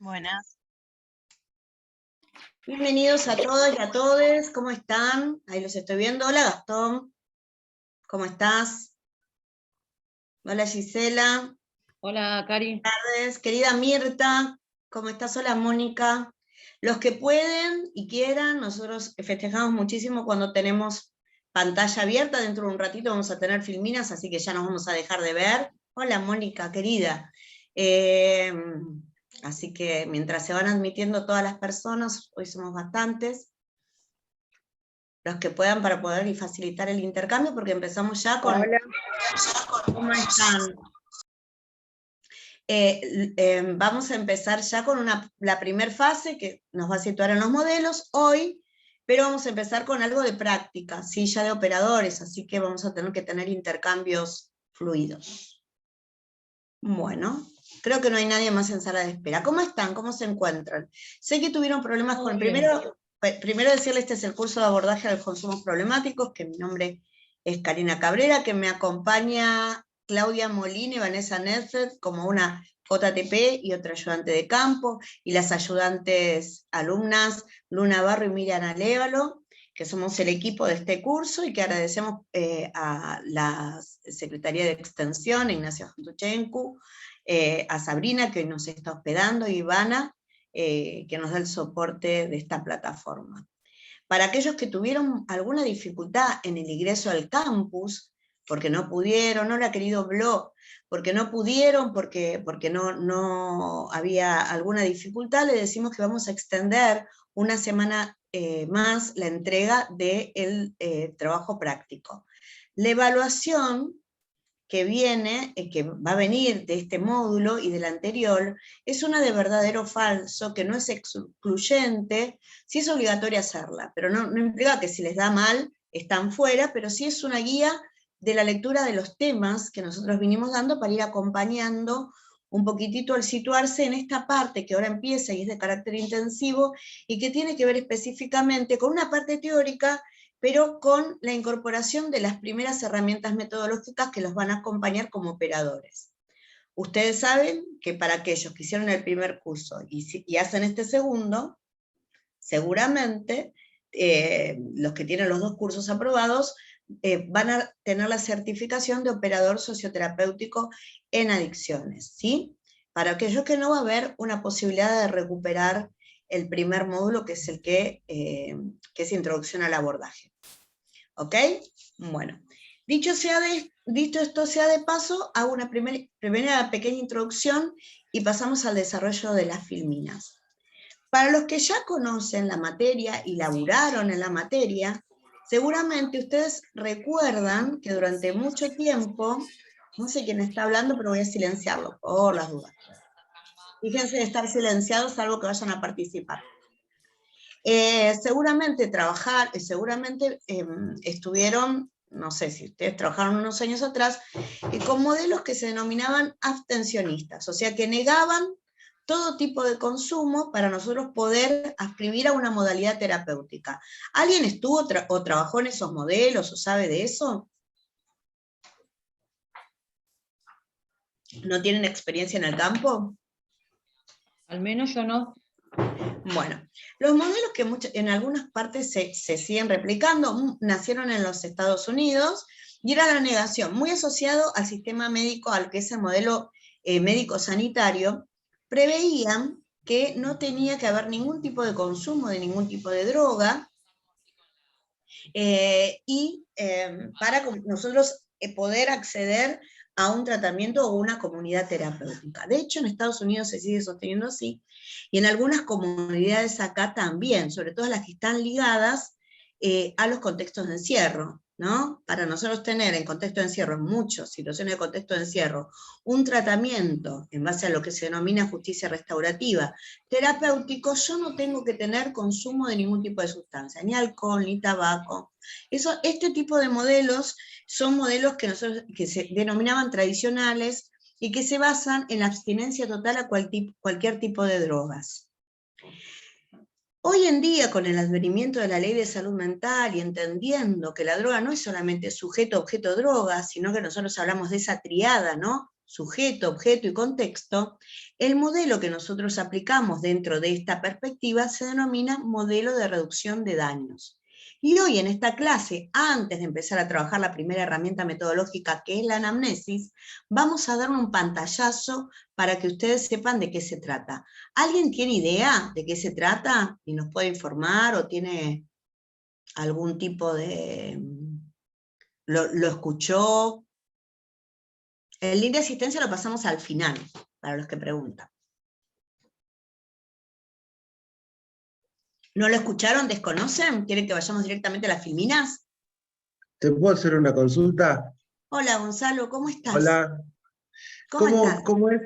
Buenas. Bienvenidos a todos y a todes, ¿cómo están? Ahí los estoy viendo. Hola Gastón, ¿cómo estás? Hola Gisela. Hola Cari. Buenas tardes. Querida Mirta, ¿cómo estás? Hola Mónica. Los que pueden y quieran, nosotros festejamos muchísimo cuando tenemos pantalla abierta. Dentro de un ratito vamos a tener filminas, así que ya nos vamos a dejar de ver. Hola Mónica, querida. Así que mientras se van admitiendo todas las personas, hoy somos bastantes, los que puedan para poder y facilitar el intercambio, porque empezamos ya con... Hola. ¿Cómo están? Vamos a empezar ya con la primera fase que nos va a situar en los modelos hoy, pero vamos a empezar con algo de práctica, ¿sí? Ya de operadores, así que vamos a tener que tener intercambios fluidos. Bueno, creo que no hay nadie más en sala de espera. ¿Cómo están? ¿Cómo se encuentran? Sé que tuvieron problemas con... Primero decirles, este es el curso de abordaje de los consumos problemáticos, que mi nombre es Karina Cabrera, que me acompaña Claudia Molina y Vanessa Nedfeld como una JTP y otra ayudante de campo, y las ayudantes alumnas Luna Barro y Miriam Alévalo, que somos el equipo de este curso, y que agradecemos a la Secretaría de Extensión, a Ignacio Jantuchenko, a Sabrina, que hoy nos está hospedando, y Ivana, que nos da el soporte de esta plataforma. Para aquellos que tuvieron alguna dificultad en el ingreso al campus, porque no pudieron, no la querido blog, porque no pudieron, porque no había alguna dificultad, le decimos que vamos a extender una semana más la entrega del trabajo práctico. La evaluación que viene, que va a venir de este módulo y del anterior, es una de verdadero o falso, que no es excluyente, sí es obligatoria hacerla, pero no implica que si les da mal, están fuera, pero sí es una guía de la lectura de los temas que nosotros vinimos dando para ir acompañando un poquitito al situarse en esta parte que ahora empieza y es de carácter intensivo, y que tiene que ver específicamente con una parte teórica, pero con la incorporación de las primeras herramientas metodológicas que los van a acompañar como operadores. Ustedes saben que para aquellos que hicieron el primer curso y hacen este segundo, seguramente los que tienen los dos cursos aprobados van a tener la certificación de operador socioterapéutico en adicciones, ¿sí? Para aquellos que no, va a haber una posibilidad de recuperar el primer módulo, que es el que es introducción al abordaje. ¿Ok? Bueno, dicho esto sea de paso, hago una primera pequeña introducción y pasamos al desarrollo de las filminas. Para los que ya conocen la materia y laburaron en la materia, seguramente ustedes recuerdan que durante mucho tiempo, no sé quién está hablando, pero voy a silenciarlo por las dudas. Fíjense de estar silenciados, salvo que vayan a participar. Seguramente estuvieron, no sé si ustedes trabajaron unos años atrás, con modelos que se denominaban abstencionistas, o sea que negaban todo tipo de consumo para nosotros poder adscribir a una modalidad terapéutica. ¿Alguien estuvo o trabajó en esos modelos o sabe de eso? ¿No tienen experiencia en el campo? Al menos yo no. Bueno, los modelos que en algunas partes se siguen replicando, nacieron en los Estados Unidos, y era la negación, muy asociado al sistema médico, al que es el modelo médico-sanitario. Preveían que no tenía que haber ningún tipo de consumo de ningún tipo de droga, para nosotros poder acceder a un tratamiento o una comunidad terapéutica. De hecho, en Estados Unidos se sigue sosteniendo así, y en algunas comunidades acá también, sobre todo las que están ligadas a los contextos de encierro, ¿no? Para nosotros tener en contexto de encierro, en muchas situaciones de contexto de encierro, un tratamiento en base a lo que se denomina justicia restaurativa, terapéutico, yo no tengo que tener consumo de ningún tipo de sustancia, ni alcohol, ni tabaco. Este tipo de modelos son modelos que se denominaban tradicionales y que se basan en la abstinencia total a cualquier tipo de drogas. Hoy en día, con el advenimiento de la Ley de Salud Mental y entendiendo que la droga no es solamente sujeto, objeto, droga, sino que nosotros hablamos de esa triada, ¿no? sujeto, objeto y contexto, el modelo que nosotros aplicamos dentro de esta perspectiva se denomina modelo de reducción de daños. Y hoy en esta clase, antes de empezar a trabajar la primera herramienta metodológica, que es la anamnesis, vamos a dar un pantallazo para que ustedes sepan de qué se trata. ¿Alguien tiene idea de qué se trata y nos puede informar o tiene algún tipo de... ¿Lo escuchó? El link de asistencia lo pasamos al final, para los que preguntan. ¿No lo escucharon? ¿Desconocen? ¿Quieren que vayamos directamente a las filminas? ¿Te puedo hacer una consulta? Hola Gonzalo, ¿cómo estás? Hola. ¿Cómo estás? ¿Cómo es?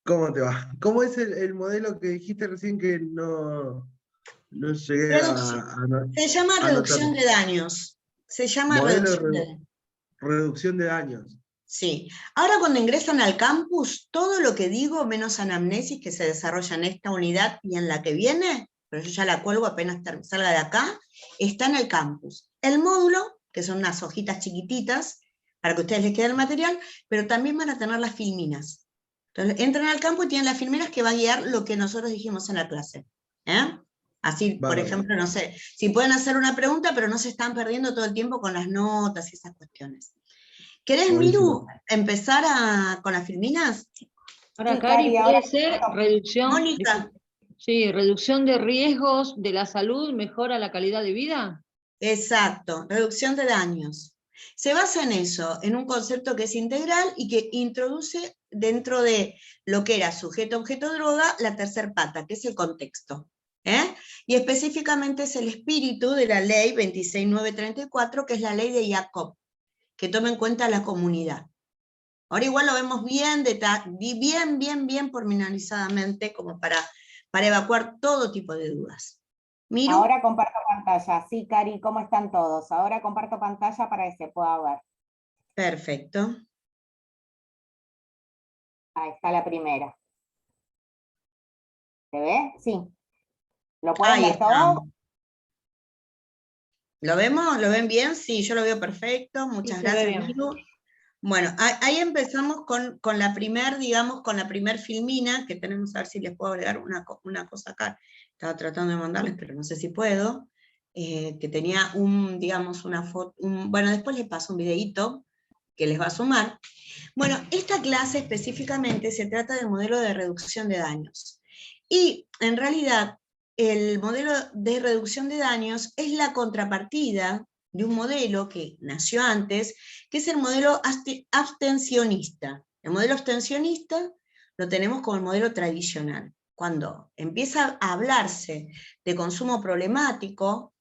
¿Cómo te va? ¿Cómo es el modelo que dijiste recién que no llegué Se llama a notar? reducción de daños. Se llama Modelo reducción de de daños. reducción de daños. Sí. Ahora cuando ingresan al campus, todo lo que digo, menos anamnesis, que se desarrolla en esta unidad y en la que viene, pero yo ya la cuelgo apenas salga de acá, está en el campus. El módulo, que son unas hojitas chiquititas, para que a ustedes les quede el material, pero también van a tener las filminas. Entonces entran al campus y tienen las filminas que va a guiar lo que nosotros dijimos en la clase. Así, por Bárbaro. ejemplo, no sé, si pueden hacer una pregunta, pero no se están perdiendo todo el tiempo con las notas y esas cuestiones. ¿Querés, Buenísimo. Miru, empezar con las filminas? Ahora, Sí, Cari, Cari, puede ahora ser reducción, Mónica. sí, reducción de riesgos de la salud, mejora la calidad de vida. Exacto, reducción de daños. Se basa en eso, en un concepto que es integral y que introduce dentro de lo que era sujeto, objeto, droga, la tercer pata, que es el contexto. Y específicamente es el espíritu de la ley 26934, que es la ley de Jacob, que toma en cuenta la comunidad. Ahora igual lo vemos bien pormenorizadamente, como para evacuar todo tipo de dudas. Miru. Ahora comparto pantalla. Sí, Cari, ¿cómo están todos? Ahora comparto pantalla para que se pueda ver. Perfecto. Ahí está la primera. ¿Se ve? Sí. ¿Lo pueden Ahí ver está. todos? ¿Lo vemos? ¿Lo ven bien? Sí, yo lo veo perfecto. Muchas Sí, se ve gracias, bien. Miru. Bueno, ahí empezamos con la primer filmina, que tenemos, a ver si les puedo agregar una cosa acá. Estaba tratando de mandarles, pero no sé si puedo. Que tenía una foto, bueno, después les paso un videíto que les va a sumar. Bueno, esta clase específicamente se trata del modelo de reducción de daños. Y en realidad, el modelo de reducción de daños es la contrapartida de un modelo que nació antes, que es el modelo abstencionista. El modelo abstencionista lo tenemos como el modelo tradicional. Cuando empieza a hablarse de consumo problemático,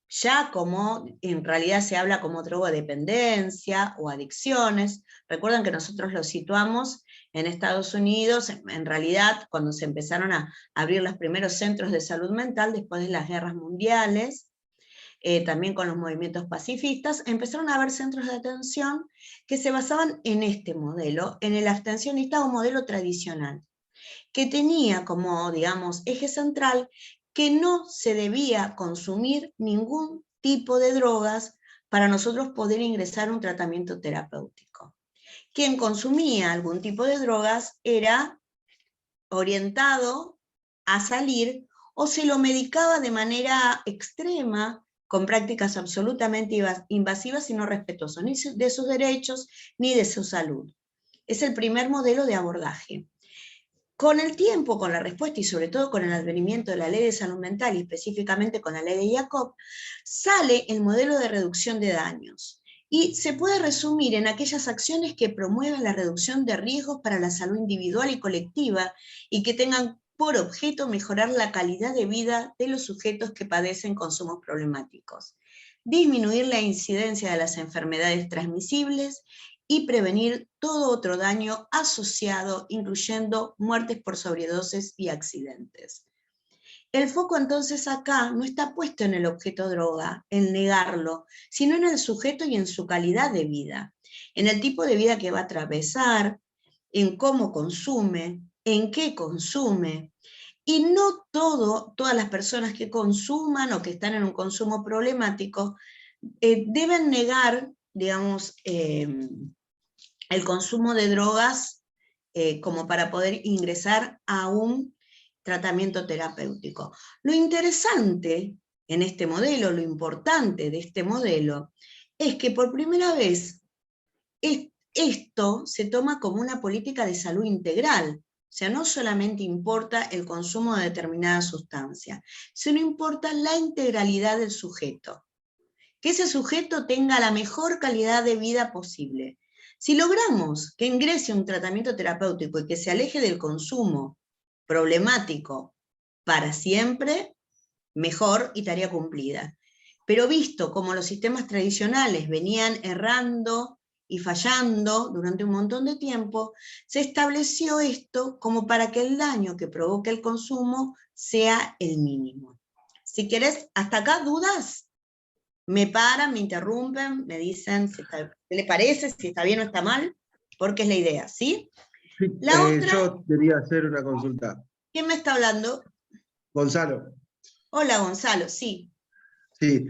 ya como en realidad se habla como drogodependencia o adicciones. Recuerden que nosotros lo situamos en Estados Unidos, en realidad cuando se empezaron a abrir los primeros centros de salud mental después de las guerras mundiales, también con los movimientos pacifistas, empezaron a haber centros de atención que se basaban en este modelo, en el abstencionista o modelo tradicional, que tenía como, digamos, eje central que no se debía consumir ningún tipo de drogas para nosotros poder ingresar a un tratamiento terapéutico. Quien consumía algún tipo de drogas era orientado a salir o se lo medicaba de manera extrema con prácticas absolutamente invasivas y no respetuosas ni de sus derechos ni de su salud. Es el primer modelo de abordaje. Con el tiempo, con la respuesta y sobre todo con el advenimiento de la ley de salud mental y específicamente con la ley de Jacob, sale el modelo de reducción de daños. Y se puede resumir en aquellas acciones que promuevan la reducción de riesgos para la salud individual y colectiva y que tengan por objeto mejorar la calidad de vida de los sujetos que padecen consumos problemáticos, disminuir la incidencia de las enfermedades transmisibles y prevenir todo otro daño asociado, incluyendo muertes por sobredosis y accidentes. El foco entonces acá no está puesto en el objeto droga, en negarlo, sino en el sujeto y en su calidad de vida, en el tipo de vida que va a atravesar, en cómo consume, en qué consume. Y no todas las personas que consuman o que están en un consumo problemático deben negar, digamos, el consumo de drogas como para poder ingresar a un tratamiento terapéutico. Lo interesante en este modelo, lo importante de este modelo, es que por primera vez esto se toma como una política de salud integral. O sea, no solamente importa el consumo de determinada sustancia, sino importa la integralidad del sujeto. Que ese sujeto tenga la mejor calidad de vida posible. Si logramos que ingrese a un tratamiento terapéutico y que se aleje del consumo problemático para siempre, mejor y tarea cumplida. Pero visto como los sistemas tradicionales venían errando y fallando durante un montón de tiempo, se estableció esto como para que el daño que provoque el consumo sea el mínimo. Si querés, hasta acá, ¿dudas? Me paran, me interrumpen, me dicen qué le parece, si está bien o está mal, porque es la idea, ¿sí? Sí, La otra, yo quería hacer una consulta. ¿quién me está hablando? Gonzalo. Hola, Gonzalo, sí. Sí.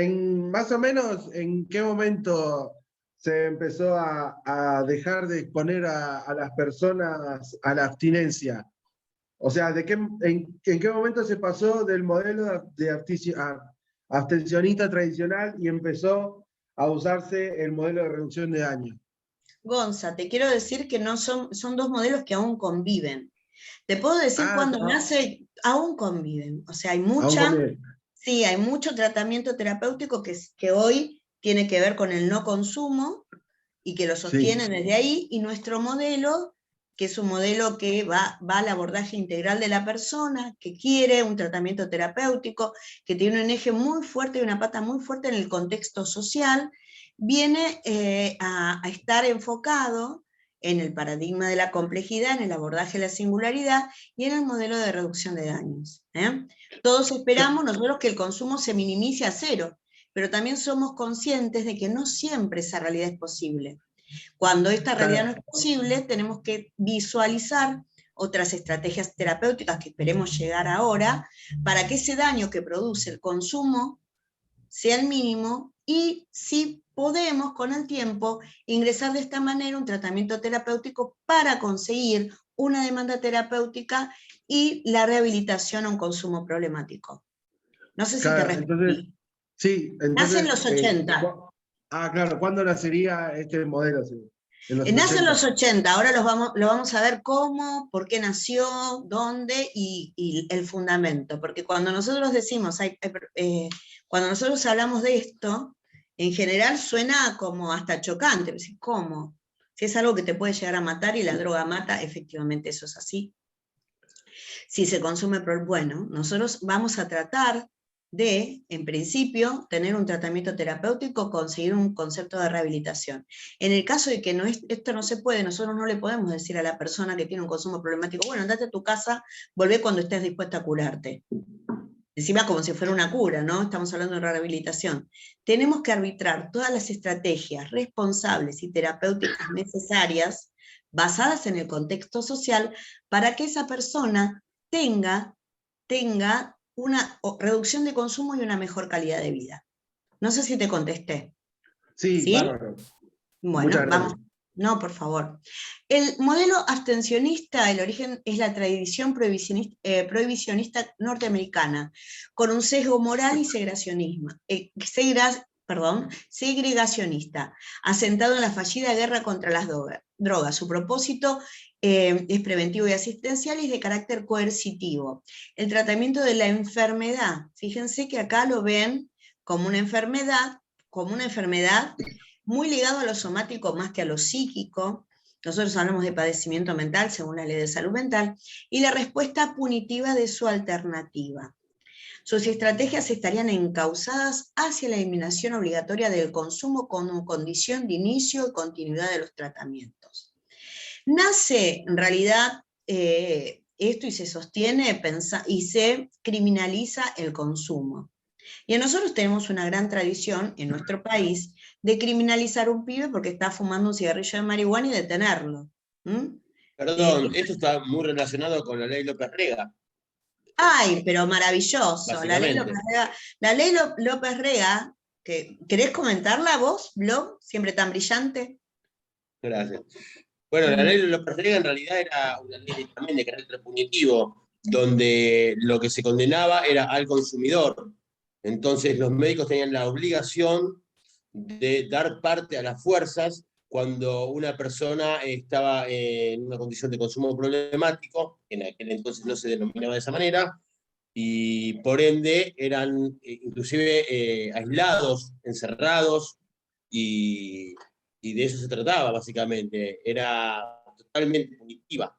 Más o menos, ¿en qué momento se empezó a dejar de exponer a las personas a la abstinencia? O sea, ¿en qué momento se pasó del modelo de abstencionista tradicional y empezó a usarse el modelo de reducción de daño? Gonza, te quiero decir que no son dos modelos que aún conviven. Te puedo decir cuando nace, aún conviven. O sea, hay mucho tratamiento terapéutico que hoy tiene que ver con el no consumo y que lo sostienen desde ahí, y nuestro modelo, que es un modelo que va al abordaje integral de la persona, que quiere un tratamiento terapéutico, que tiene un eje muy fuerte y una pata muy fuerte en el contexto social, viene a estar enfocado en el paradigma de la complejidad, en el abordaje de la singularidad y en el modelo de reducción de daños. Todos esperamos nosotros que el consumo se minimice a cero, pero también somos conscientes de que no siempre esa realidad es posible. Cuando esta realidad no es posible, tenemos que visualizar otras estrategias terapéuticas que esperemos llegar ahora, para que ese daño que produce el consumo sea el mínimo, y si podemos con el tiempo ingresar de esta manera un tratamiento terapéutico para conseguir una demanda terapéutica y la rehabilitación a un consumo problemático. No sé si te respondí. Nace en los 80. Claro, ¿cuándo nacería este modelo? Nace en los 80, ahora lo vamos a ver cómo, por qué nació, dónde y el fundamento. Porque cuando nosotros decimos, cuando nosotros hablamos de esto, en general suena como hasta chocante. ¿Cómo? Si es algo que te puede llegar a matar y la droga mata, efectivamente eso es así. Si se consume, bueno, nosotros vamos a tratar de, en principio, tener un tratamiento terapéutico, conseguir un concepto de rehabilitación. En el caso de que esto no se puede, nosotros no le podemos decir a la persona que tiene un consumo problemático, bueno, andate a tu casa, volvé cuando estés dispuesta a curarte. Encima como si fuera una cura, ¿no? Estamos hablando de rehabilitación. Tenemos que arbitrar todas las estrategias responsables y terapéuticas necesarias, basadas en el contexto social, para que esa persona tenga una reducción de consumo y una mejor calidad de vida. No sé si te contesté. Sí, bárbaro. Bueno, vamos. No, por favor. El modelo abstencionista, el origen es la tradición prohibicionista norteamericana, con un sesgo moral y segregacionista, asentado en la fallida guerra contra las drogas. Su propósito es preventivo y asistencial y es de carácter coercitivo. El tratamiento de la enfermedad, fíjense que acá lo ven como una enfermedad muy ligado a lo somático más que a lo psíquico. Nosotros hablamos de padecimiento mental según la Ley de Salud Mental, y la respuesta punitiva de su alternativa. Sus estrategias estarían encauzadas hacia la eliminación obligatoria del consumo como condición de inicio y continuidad de los tratamientos. Nace, en realidad, esto y se sostiene y se criminaliza el consumo. Y nosotros tenemos una gran tradición en nuestro país de criminalizar a un pibe porque está fumando un cigarrillo de marihuana y detenerlo. Perdón, esto está muy relacionado con la ley López Rega. Ay, pero maravilloso. La ley López Rega, ¿querés comentarla vos, Blog? Siempre tan brillante. Gracias. Bueno, la ley López Rega en realidad era una ley también de carácter punitivo, donde lo que se condenaba era al consumidor. Entonces los médicos tenían la obligación de dar parte a las fuerzas cuando una persona estaba en una condición de consumo problemático, en aquel entonces no se denominaba de esa manera, y por ende eran inclusive aislados, encerrados, y, y de eso se trataba básicamente, era totalmente punitiva.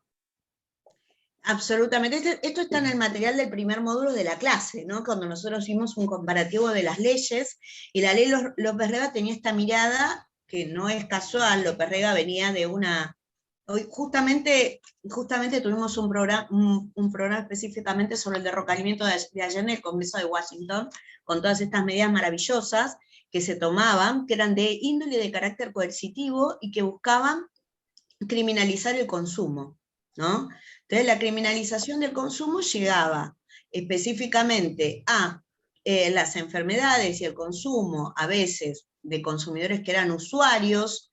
Absolutamente. Esto está en el material del primer módulo de la clase, ¿no? Cuando nosotros hicimos un comparativo de las leyes, y la ley López Rega tenía esta mirada que no es casual. López Rega venía de una... Hoy justamente tuvimos un programa específicamente sobre el derrocamiento de Allende en el Congreso de Washington, con todas estas medidas maravillosas que se tomaban, que eran de índole de carácter coercitivo y que buscaban criminalizar el consumo, ¿no? Entonces la criminalización del consumo llegaba específicamente a las enfermedades y el consumo, a veces de consumidores que eran usuarios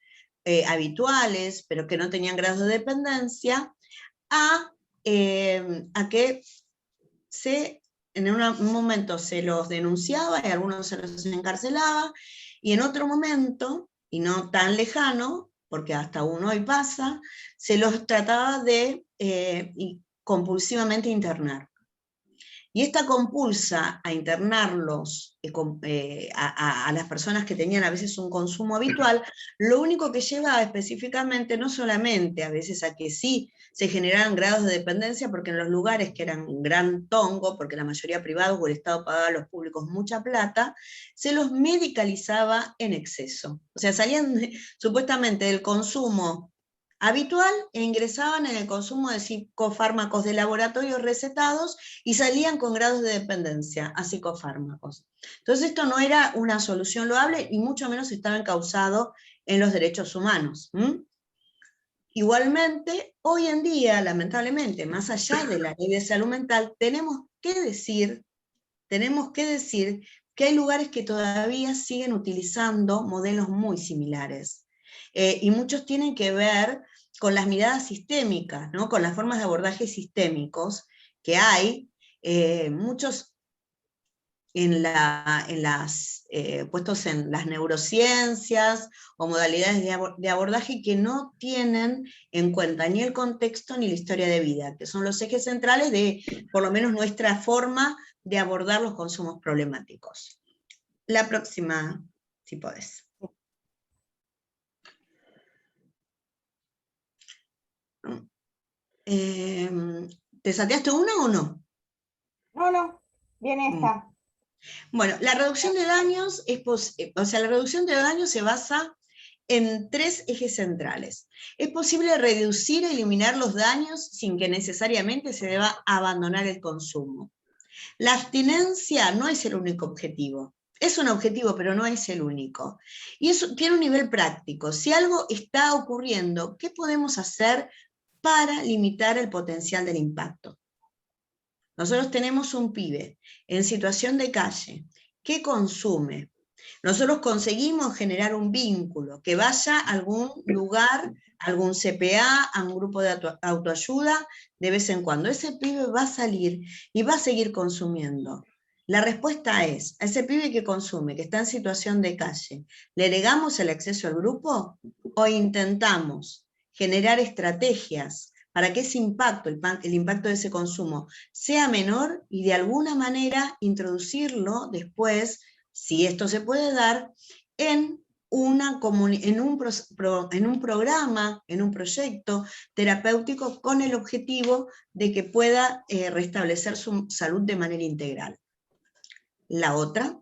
habituales, pero que no tenían grados de dependencia, a que en un momento se los denunciaba y a algunos se los encarcelaba, y en otro momento, y no tan lejano, porque hasta aún hoy pasa, se los trataba de compulsivamente internar. Y esta compulsa a internarlos a las personas que tenían a veces un consumo habitual, lo único que llevaba específicamente, no solamente a veces a que sí se generaran grados de dependencia, porque en los lugares que eran un gran tongo, porque la mayoría privados o el Estado pagaba a los públicos mucha plata, se los medicalizaba en exceso. O sea, salían supuestamente del consumo habitual e ingresaban en el consumo de psicofármacos de laboratorio recetados y salían con grados de dependencia a psicofármacos. Entonces esto no era una solución loable y mucho menos estaba encauzado en los derechos humanos. Igualmente, hoy en día, lamentablemente, más allá de la ley de salud mental, tenemos que decir que hay lugares que todavía siguen utilizando modelos muy similares. Y muchos tienen que ver con las miradas sistémicas, ¿no? Con las formas de abordaje sistémicos que hay, muchos puestos en las neurociencias o modalidades de abordaje que no tienen en cuenta ni el contexto ni la historia de vida, que son los ejes centrales de, por lo menos, nuestra forma de abordar los consumos problemáticos. La próxima, si podés. ¿Te salteaste una o no? No, viene esta. Bueno, la reducción de daños la reducción de daños se basa en 3 ejes centrales. Es posible reducir e eliminar los daños sin que necesariamente se deba abandonar el consumo. La abstinencia no es el único objetivo. Es un objetivo, pero no es el único. Y eso tiene un nivel práctico. Si algo está ocurriendo, ¿qué podemos hacer para limitar el potencial del impacto? Nosotros tenemos un pibe en situación de calle que consume. Nosotros conseguimos generar un vínculo, que vaya a algún lugar, a algún CPA, a un grupo de autoayuda, de vez en cuando. Ese pibe va a salir y va a seguir consumiendo. La respuesta es, a ese pibe que consume, que está en situación de calle, ¿le negamos el acceso al grupo o intentamos generar estrategias para que ese impacto, el impacto de ese consumo, sea menor y de alguna manera introducirlo después, si esto se puede dar, en un programa, en un proyecto terapéutico con el objetivo de que pueda restablecer su salud de manera integral? La otra.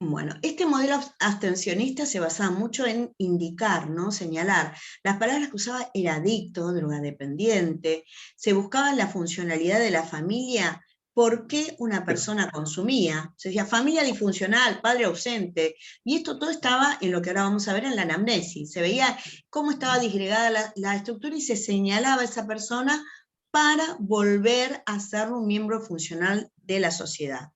Bueno, este modelo abstencionista se basaba mucho en indicar, ¿no? Señalar. Las palabras que usaba era adicto, drogadependiente, se buscaba la funcionalidad de la familia, por qué una persona consumía. Se decía familia disfuncional, padre ausente, y esto todo estaba en lo que ahora vamos a ver en la anamnesis. Se veía cómo estaba disgregada la estructura y se señalaba a esa persona para volver a ser un miembro funcional de la sociedad.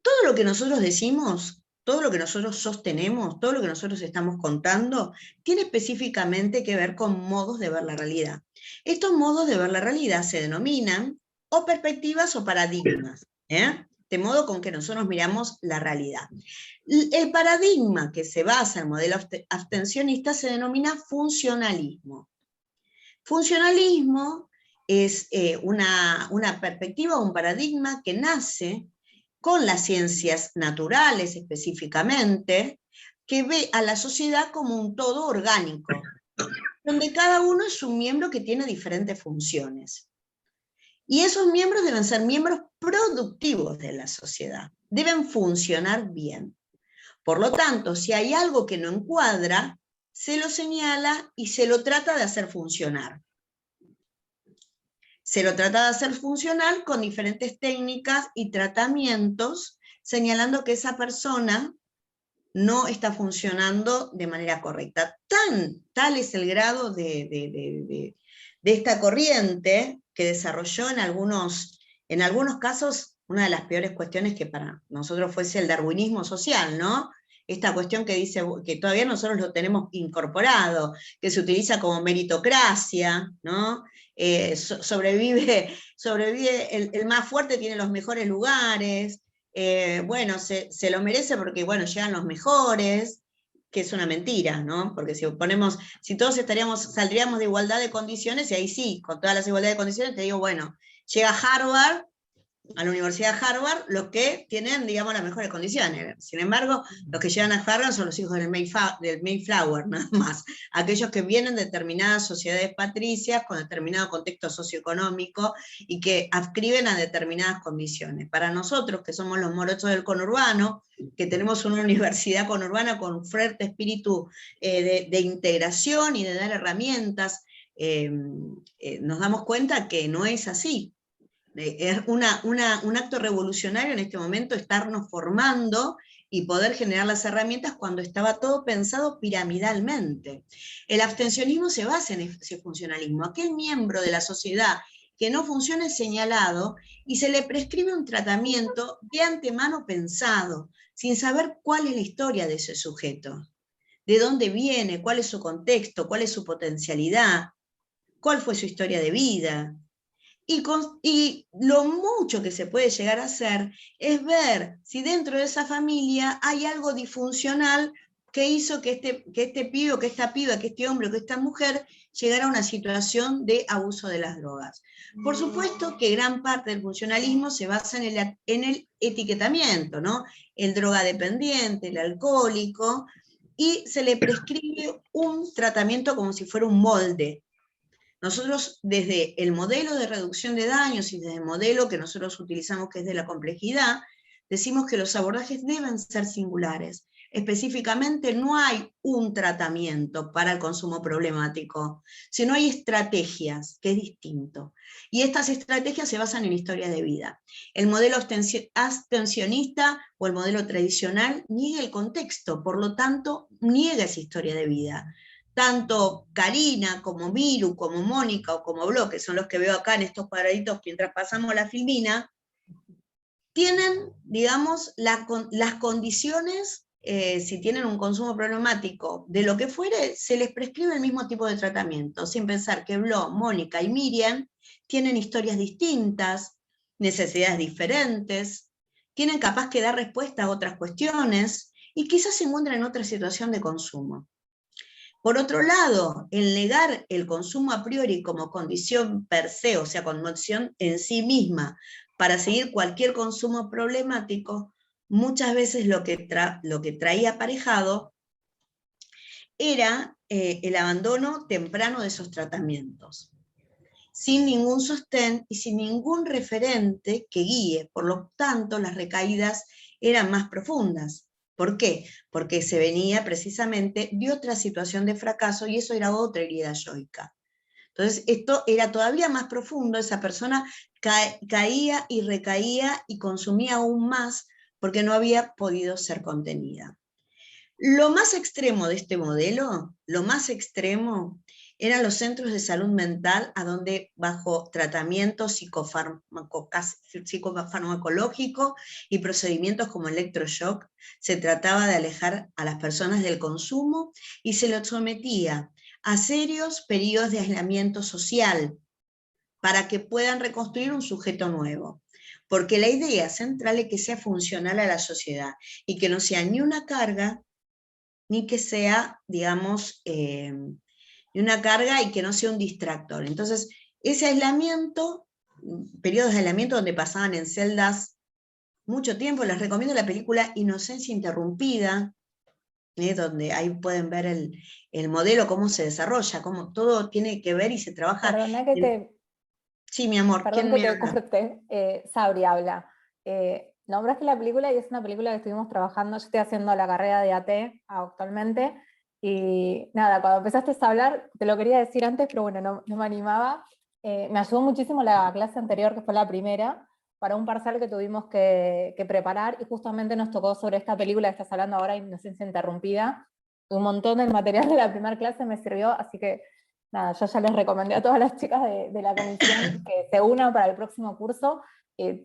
Todo lo que nosotros decimos todo lo que nosotros sostenemos, todo lo que nosotros estamos contando, tiene específicamente que ver con modos de ver la realidad. Estos modos de ver la realidad se denominan o perspectivas o paradigmas, de modo con que nosotros miramos la realidad. El paradigma que se basa en el modelo abstencionista se denomina funcionalismo. Funcionalismo es una perspectiva o un paradigma que nace con las ciencias naturales específicamente, que ve a la sociedad como un todo orgánico, donde cada uno es un miembro que tiene diferentes funciones. Y esos miembros deben ser miembros productivos de la sociedad, deben funcionar bien. Por lo tanto, si hay algo que no encuadra, se lo señala y se lo trata de hacer funcionar. Se lo trata de hacer funcional con diferentes técnicas y tratamientos, señalando que esa persona no está funcionando de manera correcta. Tal es el grado de esta corriente que desarrolló en algunos casos una de las peores cuestiones que para nosotros fuese el darwinismo social, ¿no? Esta cuestión que dice que todavía nosotros lo tenemos incorporado, que se utiliza como meritocracia, ¿no? Sobrevive el más fuerte, tiene los mejores lugares, bueno, se lo merece porque, bueno, llegan los mejores, que es una mentira, ¿no? Porque si todos saldríamos de igualdad de condiciones, y ahí sí, con todas las igualdades de condiciones, te digo, bueno, llega Harvard, a la Universidad de Harvard, los que tienen, digamos, las mejores condiciones. Sin embargo, los que llegan a Harvard son los hijos del Mayflower, nada más. Aquellos que vienen de determinadas sociedades patricias, con determinado contexto socioeconómico, y que adscriben a determinadas condiciones. Para nosotros, que somos los morochos del conurbano, que tenemos una universidad conurbana con un fuerte espíritu de integración y de dar herramientas, nos damos cuenta que no es así. Es un acto revolucionario en este momento estarnos formando y poder generar las herramientas cuando estaba todo pensado piramidalmente. El abstencionismo se basa en ese funcionalismo. Aquel miembro de la sociedad que no funciona es señalado y se le prescribe un tratamiento de antemano pensado, sin saber cuál es la historia de ese sujeto, de dónde viene, cuál es su contexto, cuál es su potencialidad, cuál fue su historia de vida. Y lo mucho que se puede llegar a hacer es ver si dentro de esa familia hay algo disfuncional que hizo que este pibe o que esta piba, que este hombre o que esta mujer llegara a una situación de abuso de las drogas. Por supuesto que gran parte del funcionalismo se basa en el etiquetamiento, ¿no? El drogadependiente, el alcohólico, y se le prescribe un tratamiento como si fuera un molde. Nosotros, desde el modelo de reducción de daños y desde el modelo que nosotros utilizamos, que es de la complejidad, decimos que los abordajes deben ser singulares. Específicamente, no hay un tratamiento para el consumo problemático, sino hay estrategias, que es distinto. Y estas estrategias se basan en historias de vida. El modelo abstencionista o el modelo tradicional niega el contexto, por lo tanto, niega esa historia de vida. Tanto Karina, como Miru, como Mónica o como Blo, que son los que veo acá en estos cuadraditos mientras pasamos la filmina, tienen, digamos, las condiciones, si tienen un consumo problemático de lo que fuere, se les prescribe el mismo tipo de tratamiento, sin pensar que Blo, Mónica y Miriam tienen historias distintas, necesidades diferentes, tienen capaz que dar respuesta a otras cuestiones, y quizás se encuentran en otra situación de consumo. Por otro lado, el negar el consumo a priori como condición per se, o sea, condición en sí misma, para seguir cualquier consumo problemático, muchas veces lo que traía aparejado era el abandono temprano de esos tratamientos, sin ningún sostén y sin ningún referente que guíe. Por lo tanto, las recaídas eran más profundas. ¿Por qué? Porque se venía precisamente de otra situación de fracaso y eso era otra herida yoica. Entonces, esto era todavía más profundo, esa persona caía y recaía y consumía aún más porque no había podido ser contenida. Lo más extremo de este modelo, lo más extremo, eran los centros de salud mental a donde bajo tratamiento psicofarmacológico y procedimientos como electroshock se trataba de alejar a las personas del consumo y se los sometía a serios periodos de aislamiento social para que puedan reconstruir un sujeto nuevo. Porque la idea central es que sea funcional a la sociedad y que no sea ni una carga, ni que sea, digamos, una carga y que no sea un distractor. Entonces, ese aislamiento, periodos de aislamiento donde pasaban en celdas mucho tiempo, les recomiendo la película Inocencia Interrumpida, donde ahí pueden ver el modelo, cómo se desarrolla, cómo todo tiene que ver y se trabaja. Perdona que te... Sí, mi amor. Perdón que te corte. Sabri habla. Nombraste la película y es una película que estuvimos trabajando. Yo estoy haciendo la carrera de AT actualmente. Y nada, cuando empezaste a hablar, te lo quería decir antes, pero bueno, no me animaba. Me ayudó muchísimo la clase anterior, que fue la primera, para un parcial que tuvimos que preparar, y justamente nos tocó sobre esta película que estás hablando ahora, Inocencia Interrumpida. Un montón del material de la primera clase me sirvió, así que nada, yo ya les recomendé a todas las chicas de la comisión que se unan para el próximo curso.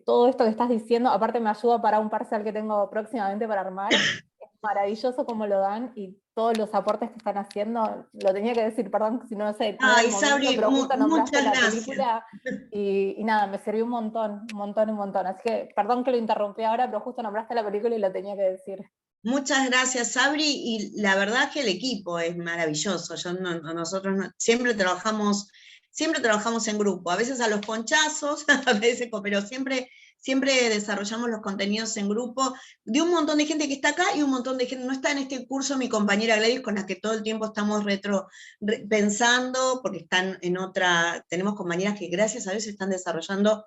Todo esto que estás diciendo, aparte me ayuda para un parcial que tengo próximamente para armar. Es maravilloso cómo lo dan y todos los aportes que están haciendo. Lo tenía que decir, perdón, si no sé. Ay, Sabri, pero justo nombraste la gracias. película y nada, me sirvió un montón. Así que perdón que lo interrumpí ahora, pero justo nombraste la película y lo tenía que decir. Muchas gracias, Sabri, y la verdad es que el equipo es maravilloso. Nosotros siempre trabajamos en grupo, a veces a los ponchazos, a veces, pero siempre desarrollamos los contenidos en grupo, de un montón de gente que está acá y un montón de gente, no está en este curso mi compañera Gladys, con la que todo el tiempo estamos pensando, porque están en otra, tenemos compañeras que gracias a Dios están desarrollando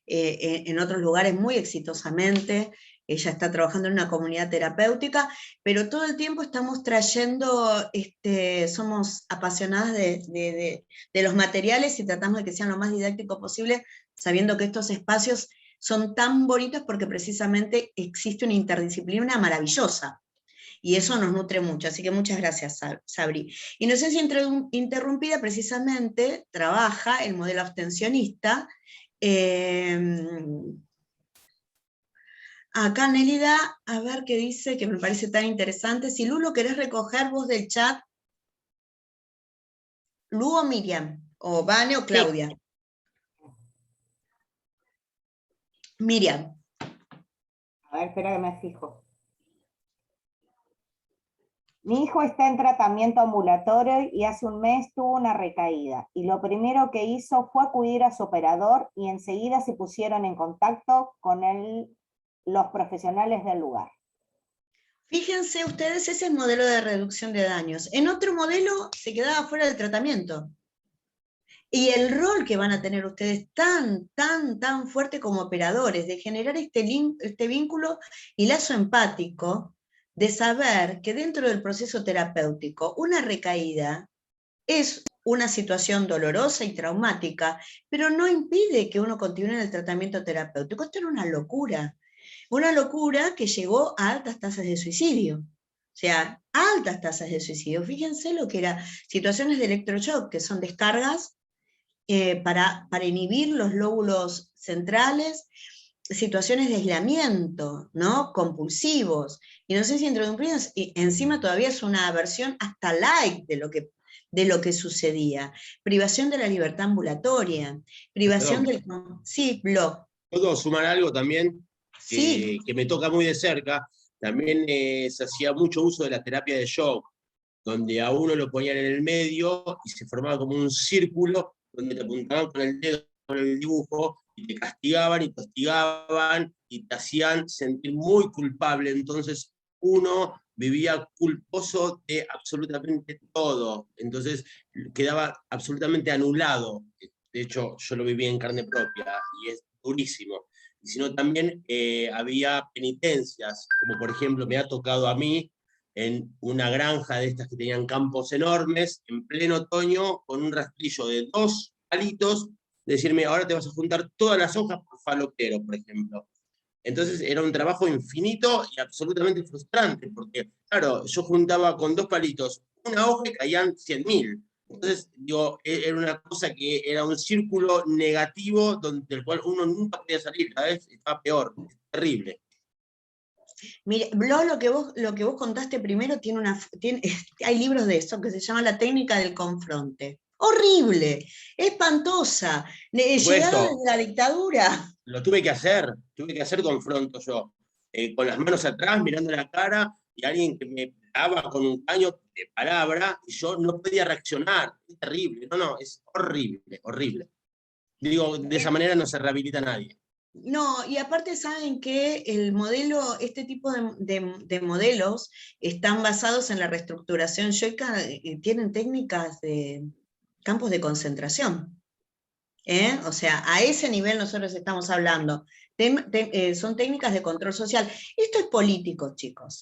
en otros lugares muy exitosamente. Ella está trabajando en una comunidad terapéutica, pero todo el tiempo estamos trayendo, somos apasionadas de los materiales y tratamos de que sean lo más didáctico posible, sabiendo que estos espacios son tan bonitos porque precisamente existe una interdisciplina maravillosa. Y eso nos nutre mucho, así que muchas gracias, Sabri. Inocencia Interrumpida precisamente trabaja el modelo abstencionista. Acá Nélida, a ver qué dice, que me parece tan interesante. Si Lu, lo querés recoger vos del chat, Lu o Miriam, o Vane o Claudia. Sí. Miriam. A ver, espera que me fijo. Mi hijo está en tratamiento ambulatorio y hace un mes tuvo una recaída. Y lo primero que hizo fue acudir a su operador y enseguida se pusieron en contacto con los profesionales del lugar. Fíjense ustedes, ese es el modelo de reducción de daños. En otro modelo se quedaba fuera del tratamiento. Y el rol que van a tener ustedes tan fuerte como operadores, de generar este vínculo y lazo empático, de saber que dentro del proceso terapéutico una recaída es una situación dolorosa y traumática, pero no impide que uno continúe en el tratamiento terapéutico. Esto era una locura que llegó a altas tasas de suicidio. O sea, altas tasas de suicidio. Fíjense lo que era situaciones de electroshock, que son descargas para inhibir los lóbulos centrales, situaciones de aislamiento, ¿no? Compulsivos. Y no sé si interrumpidos, y encima todavía es una versión hasta light de lo que sucedía. Privación de la libertad ambulatoria, privación del... Sí, blog. ¿Puedo sumar algo también? Sí. Que me toca muy de cerca. También se hacía mucho uso de la terapia de shock, donde a uno lo ponían en el medio y se formaba como un círculo donde te apuntaban con el dedo, con el dibujo, y te castigaban y te hostigaban y te hacían sentir muy culpable. Entonces uno vivía culposo de absolutamente todo. Entonces quedaba absolutamente anulado. De hecho, yo lo viví en carne propia y es durísimo. Y sino también había penitencias, como por ejemplo me ha tocado a mí en una granja de estas que tenían campos enormes, en pleno otoño, con un rastrillo de 2 palitos, decirme, ahora te vas a juntar todas las hojas por falopero, por ejemplo. Entonces era un trabajo infinito y absolutamente frustrante, porque claro, yo juntaba con 2 palitos una hoja y caían 100.000. Entonces, digo, era una cosa que era un círculo negativo del cual uno nunca podía salir, cada vez estaba peor, es terrible. Mira, lo que vos contaste primero hay libros de eso que se llaman La técnica del confronte. Horrible, espantosa, llegada de la dictadura. Lo tuve que hacer confronto yo, con las manos atrás, mirando la cara, y alguien que me daba con un caño de palabra, y yo no podía reaccionar. Es terrible, no, es horrible, horrible. Digo, de esa manera no se rehabilita a nadie. No, y aparte saben que este tipo de modelos están basados en la reestructuración yoica, tienen técnicas de campos de concentración. O sea, a ese nivel nosotros estamos hablando. Son técnicas de control social. Esto es político, chicos.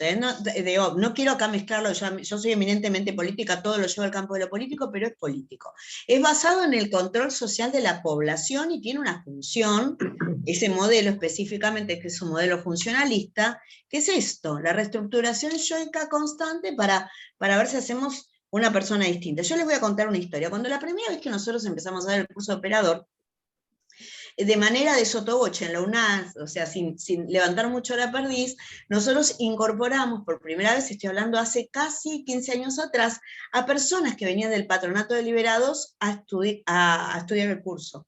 No quiero acá mezclarlo, yo soy eminentemente política, todo lo llevo al campo de lo político, pero es político. Es basado en el control social de la población y tiene una función, ese modelo específicamente, que es un modelo funcionalista, que es esto, la reestructuración yoica constante para ver si hacemos una persona distinta. Yo les voy a contar una historia. Cuando la primera vez que nosotros empezamos a dar el curso de operador, de manera de sotoboche en la UNAS, o sea, sin levantar mucho la perdiz, nosotros incorporamos por primera vez, estoy hablando hace casi 15 años atrás, a personas que venían del patronato de liberados a estudiar el curso,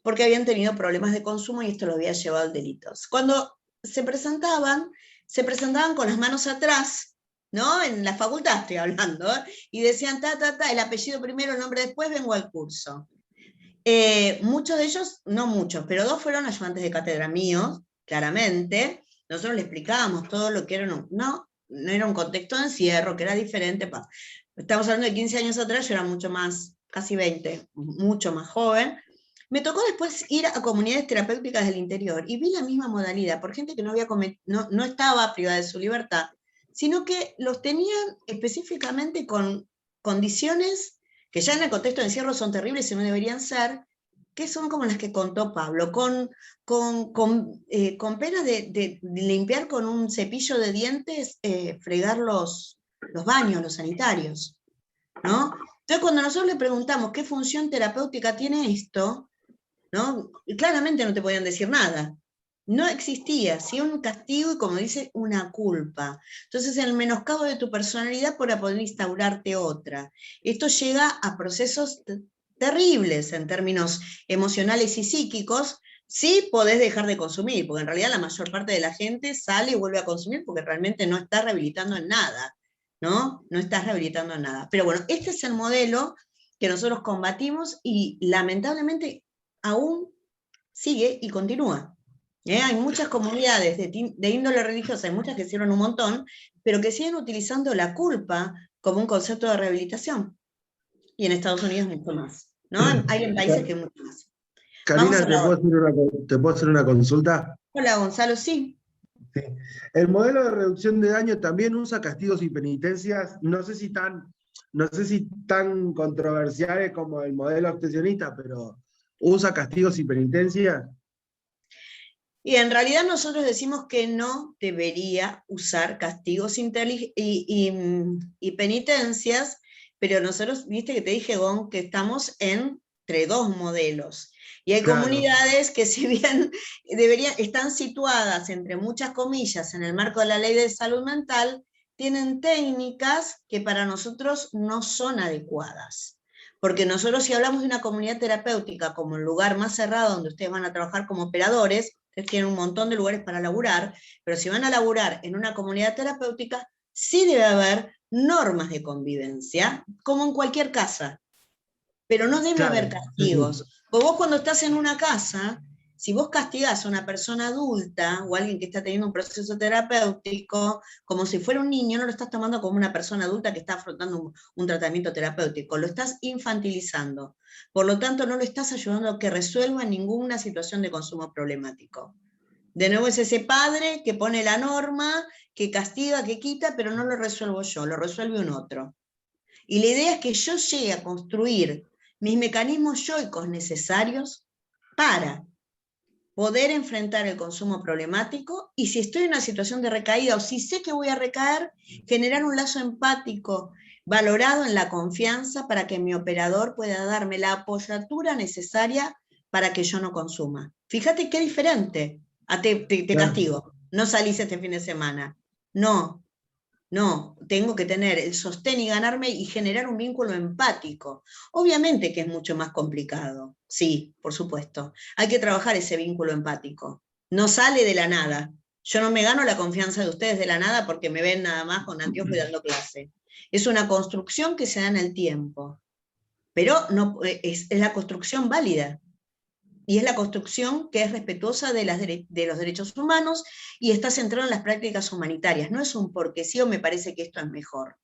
porque habían tenido problemas de consumo y esto lo había llevado al delitos. Cuando se presentaban con las manos atrás, ¿no? En la facultad estoy hablando, y decían, el apellido primero, el nombre después, vengo al curso. Muchos de ellos, no muchos, pero 2 fueron ayudantes de cátedra míos, claramente. Nosotros le explicábamos todo lo que era, no era un contexto de encierro, que era diferente. Estamos hablando de 15 años atrás, yo era mucho más, casi 20, mucho más joven. Me tocó después ir a comunidades terapéuticas del interior y vi la misma modalidad, por gente que no estaba privada de su libertad, sino que los tenían específicamente con condiciones que ya en el contexto de encierro son terribles y no deberían ser, que son como las que contó Pablo, con pena de limpiar con un cepillo de dientes, fregar los baños, los sanitarios, ¿no? Entonces cuando nosotros le preguntamos qué función terapéutica tiene esto, ¿no? Claramente no te podían decir nada. No existía, sí, un castigo y, como dice, una culpa. Entonces, el menoscabo de tu personalidad para poder instaurarte otra. Esto llega a procesos terribles en términos emocionales y psíquicos. Sí podés dejar de consumir, porque en realidad la mayor parte de la gente sale y vuelve a consumir porque realmente no está rehabilitando en nada, ¿no? No estás rehabilitando en nada. Pero bueno, este es el modelo que nosotros combatimos y lamentablemente aún sigue y continúa. Hay muchas comunidades de índole religiosa, hay muchas que hicieron un montón, pero que siguen utilizando la culpa como un concepto de rehabilitación. Y en Estados Unidos mucho más, ¿no? Hay en países que mucho más. Karina, ¿te puedo hacer una consulta? Hola, Gonzalo, sí. Sí. El modelo de reducción de daño también usa castigos y penitencias, no sé si tan controversiales como el modelo abstencionista, pero usa castigos y penitencias. Y en realidad nosotros decimos que no debería usar castigos y penitencias, pero nosotros, viste que te dije, Gon, que estamos entre 2 modelos. Y hay comunidades que, si bien están situadas, entre muchas comillas, en el marco de la ley de salud mental, tienen técnicas que para nosotros no son adecuadas. Porque nosotros, si hablamos de una comunidad terapéutica como el lugar más cerrado donde ustedes van a trabajar como operadores, ustedes tienen un montón de lugares para laburar, pero si van a laburar en una comunidad terapéutica, sí debe haber normas de convivencia, como en cualquier casa, pero no debe haber castigos. Porque vos, cuando estás en una casa, si vos castigás a una persona adulta o alguien que está teniendo un proceso terapéutico, como si fuera un niño, no lo estás tomando como una persona adulta que está afrontando un tratamiento terapéutico, lo estás infantilizando. Por lo tanto, no lo estás ayudando a que resuelva ninguna situación de consumo problemático. De nuevo es ese padre que pone la norma, que castiga, que quita, pero no lo resuelvo yo, lo resuelve un otro. Y la idea es que yo llegue a construir mis mecanismos yoicos necesarios para poder enfrentar el consumo problemático, y si estoy en una situación de recaída o si sé que voy a recaer, generar un lazo empático valorado en la confianza para que mi operador pueda darme la apoyatura necesaria para que yo no consuma. Fíjate qué diferente. Te castigo, no salís este fin de semana. No, tengo que tener el sostén y ganarme y generar un vínculo empático. Obviamente que es mucho más complicado, sí, por supuesto. Hay que trabajar ese vínculo empático. No sale de la nada. Yo no me gano la confianza de ustedes de la nada porque me ven nada más con anteojos y dando clase. Es una construcción que se da en el tiempo, pero no, es la construcción válida. Y es la construcción que es respetuosa de los derechos humanos y está centrada en las prácticas humanitarias. No es un porque sí o me parece que esto es mejor.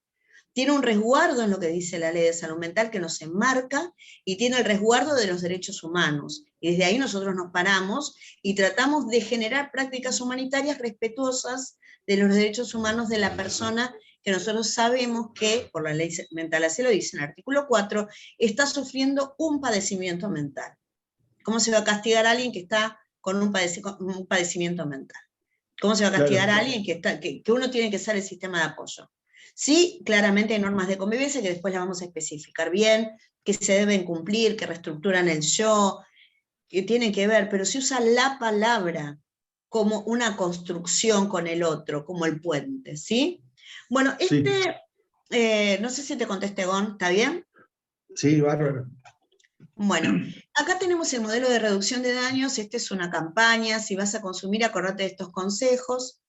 Tiene un resguardo en lo que dice la ley de salud mental que nos enmarca y tiene el resguardo de los derechos humanos. Y desde ahí nosotros nos paramos y tratamos de generar prácticas humanitarias respetuosas de los derechos humanos de la persona que nosotros sabemos que, por la ley mental, así lo dice en el artículo 4, está sufriendo un padecimiento mental. ¿Cómo se va a castigar a alguien que está con un padecimiento mental? ¿Cómo se va a castigar a alguien que uno tiene que ser el sistema de apoyo? Sí, claramente hay normas de convivencia que después las vamos a especificar bien, que se deben cumplir, que reestructuran el yo, que tienen que ver, pero se usa la palabra como una construcción con el otro, como el puente, ¿sí? Bueno, no sé si te contesté, Gon, ¿está bien? Sí, bárbaro. Bueno, acá tenemos el modelo de reducción de daños. Esta es una campaña. Si vas a consumir, acordate de estos consejos.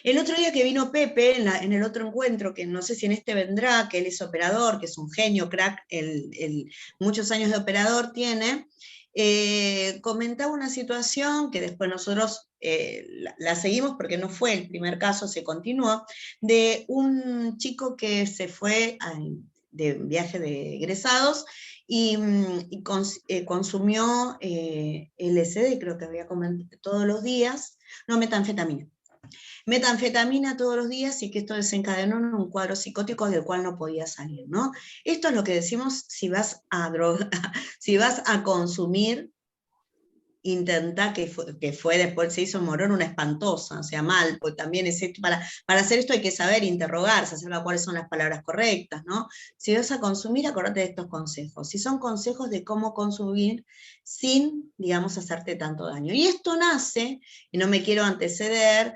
El otro día que vino Pepe, en el otro encuentro, que no sé si en este vendrá, que él es operador, que es un genio, crack, muchos años de operador tiene, comentaba una situación que después nosotros la seguimos porque no fue el primer caso, se continuó, de un chico que se fue de viaje de egresados y consumió LSD, creo que había comentado, todos los días, no, metanfetamina todos los días, y que esto desencadenó en un cuadro psicótico del cual no podía salir, ¿no? Esto es lo que decimos, si vas a si vas a consumir, intenta que fue después se hizo morón una espantosa, o sea, mal, pues también es esto, para hacer esto hay que saber interrogarse, saber cuáles son las palabras correctas, ¿no? Si vas a consumir, acordate de estos consejos, si son consejos de cómo consumir sin, digamos, hacerte tanto daño. Y esto nace, y no me quiero anteceder,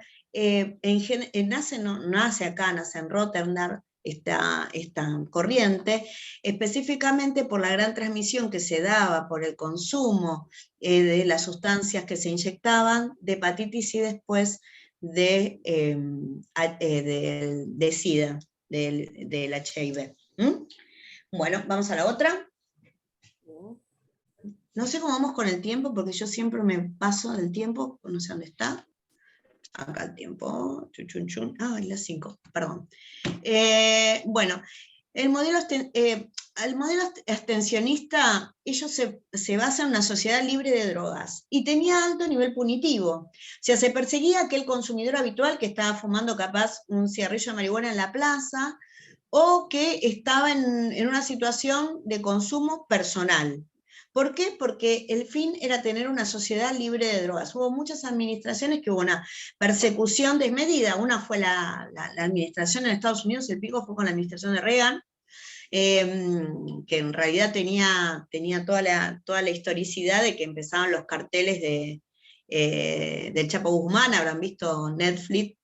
nace acá, nace en Rotterdam, esta corriente, específicamente por la gran transmisión que se daba por el consumo de las sustancias que se inyectaban, de hepatitis y después de SIDA, del HIV. Bueno, vamos a la otra. No sé cómo vamos con el tiempo, porque yo siempre me paso del tiempo, no sé dónde está. Acá el tiempo, las 5, perdón. Bueno, el modelo abstencionista, ellos se basa en una sociedad libre de drogas, y tenía alto nivel punitivo. O sea, se perseguía a aquel consumidor habitual que estaba fumando capaz un cigarrillo de marihuana en la plaza, o que estaba en una situación de consumo personal. ¿Por qué? Porque el fin era tener una sociedad libre de drogas. Hubo muchas administraciones que hubo una persecución desmedida. Una fue la administración en Estados Unidos, el pico fue con la administración de Reagan, que en realidad tenía toda la historicidad de que empezaban los carteles del Chapo Guzmán, habrán visto Netflix,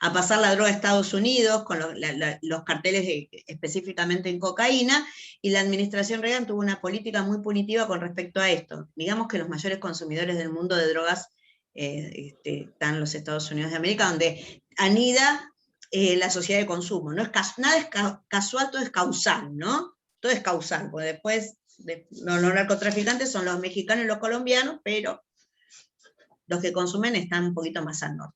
a pasar la droga a Estados Unidos, con los carteles específicamente en cocaína, y la administración Reagan tuvo una política muy punitiva con respecto a esto. Digamos que los mayores consumidores del mundo de drogas están en los Estados Unidos de América, donde anida la sociedad de consumo. No es nada es casual, todo es causal, ¿no? Todo es causal, porque después los narcotraficantes son los mexicanos y los colombianos, pero los que consumen están un poquito más al norte.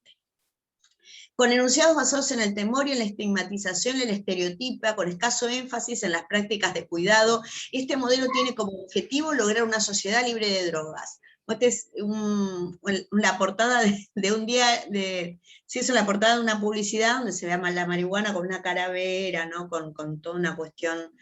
Con enunciados basados en el temor y en la estigmatización y el estereotipo, con escaso énfasis en las prácticas de cuidado, este modelo tiene como objetivo lograr una sociedad libre de drogas. Esta es la portada de un día, se hizo la portada de una publicidad donde se ve la marihuana con una calavera, ¿no? con toda una cuestión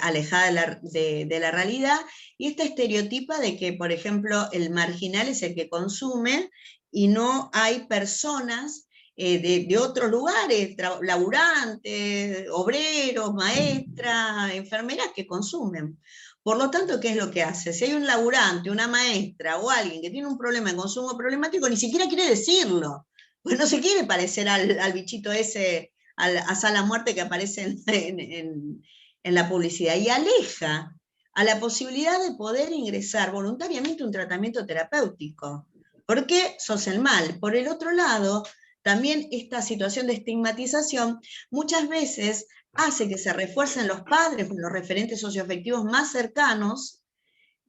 alejada de la realidad, y esta estereotipa de que, por ejemplo, el marginal es el que consume, y no hay personas de otros lugares, laburantes, obreros, maestras, enfermeras que consumen. Por lo tanto, ¿qué es lo que hace? Si hay un laburante, una maestra o alguien que tiene un problema de consumo problemático, ni siquiera quiere decirlo, pues no se quiere parecer al bichito ese, a Sala Muerte que aparece en la publicidad, y aleja a la posibilidad de poder ingresar voluntariamente un tratamiento terapéutico, porque sos el mal. Por el otro lado, también esta situación de estigmatización muchas veces hace que se refuercen los padres, los referentes socioafectivos más cercanos,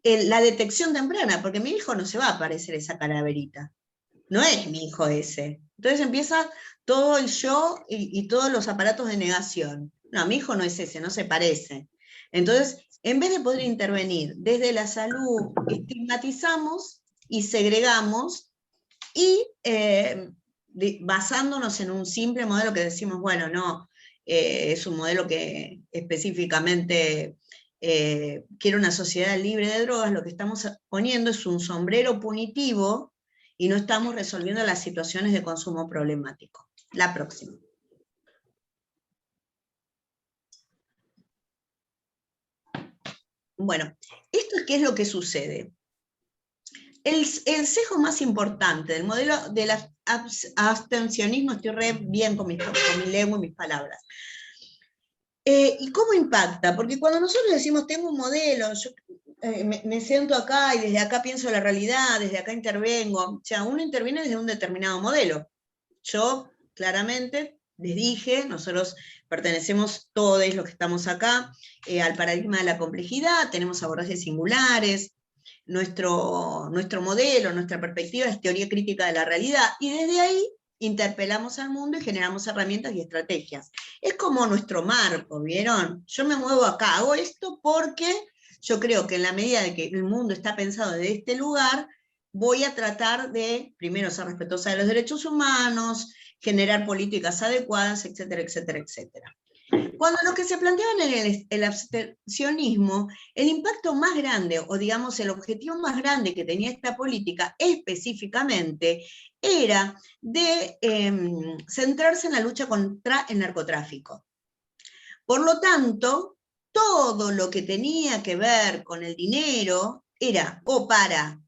la detección temprana, porque mi hijo no se va a parecer esa calaverita, no es mi hijo ese. Entonces empieza todo el yo y todos los aparatos de negación. No, mi hijo no es ese, no se parece. Entonces, en vez de poder intervenir desde la salud, estigmatizamos y segregamos, y basándonos en un simple modelo que decimos, bueno, no, es un modelo que específicamente quiere una sociedad libre de drogas, lo que estamos poniendo es un sombrero punitivo y no estamos resolviendo las situaciones de consumo problemático. La próxima. Bueno, esto es qué es lo que sucede. El sesgo más importante del modelo del abstencionismo, estoy re bien con mi lengua y mis palabras. ¿Y cómo impacta? Porque cuando nosotros decimos, tengo un modelo, yo me siento acá y desde acá pienso la realidad, desde acá intervengo, o sea, uno interviene desde un determinado modelo. Yo, claramente, les dije, nosotros pertenecemos todos los que estamos acá al paradigma de la complejidad, tenemos abordajes singulares, nuestro modelo, nuestra perspectiva es teoría crítica de la realidad, y desde ahí interpelamos al mundo y generamos herramientas y estrategias. Es como nuestro marco, ¿vieron? Yo me muevo acá, hago esto porque yo creo que en la medida de que el mundo está pensado desde este lugar, voy a tratar de, primero, ser respetuosa de los derechos humanos, generar políticas adecuadas, etcétera, etcétera, etcétera. Cuando los que se planteaban en el abstencionismo, el impacto más grande, o digamos el objetivo más grande que tenía esta política específicamente, era de centrarse en la lucha contra el narcotráfico. Por lo tanto, todo lo que tenía que ver con el dinero era o para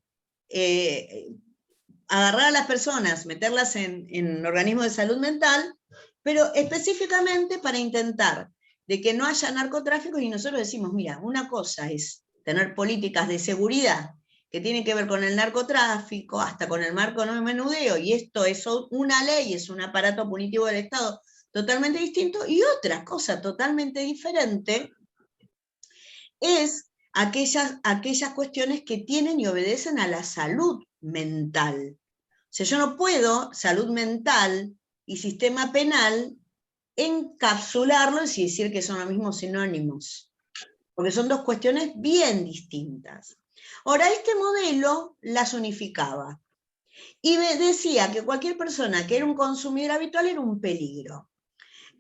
agarrar a las personas, meterlas en organismos de salud mental, pero específicamente para intentar de que no haya narcotráfico, y nosotros decimos, mira, una cosa es tener políticas de seguridad que tienen que ver con el narcotráfico, hasta con el marco no menudeo, y esto es una ley, es un aparato punitivo del Estado totalmente distinto, y otra cosa totalmente diferente es aquellas cuestiones que tienen y obedecen a la salud mental. O sea, yo no puedo salud mental y sistema penal encapsularlos y decir que son los mismos sinónimos, porque son dos cuestiones bien distintas. Ahora, este modelo las unificaba y decía que cualquier persona que era un consumidor habitual era un peligro.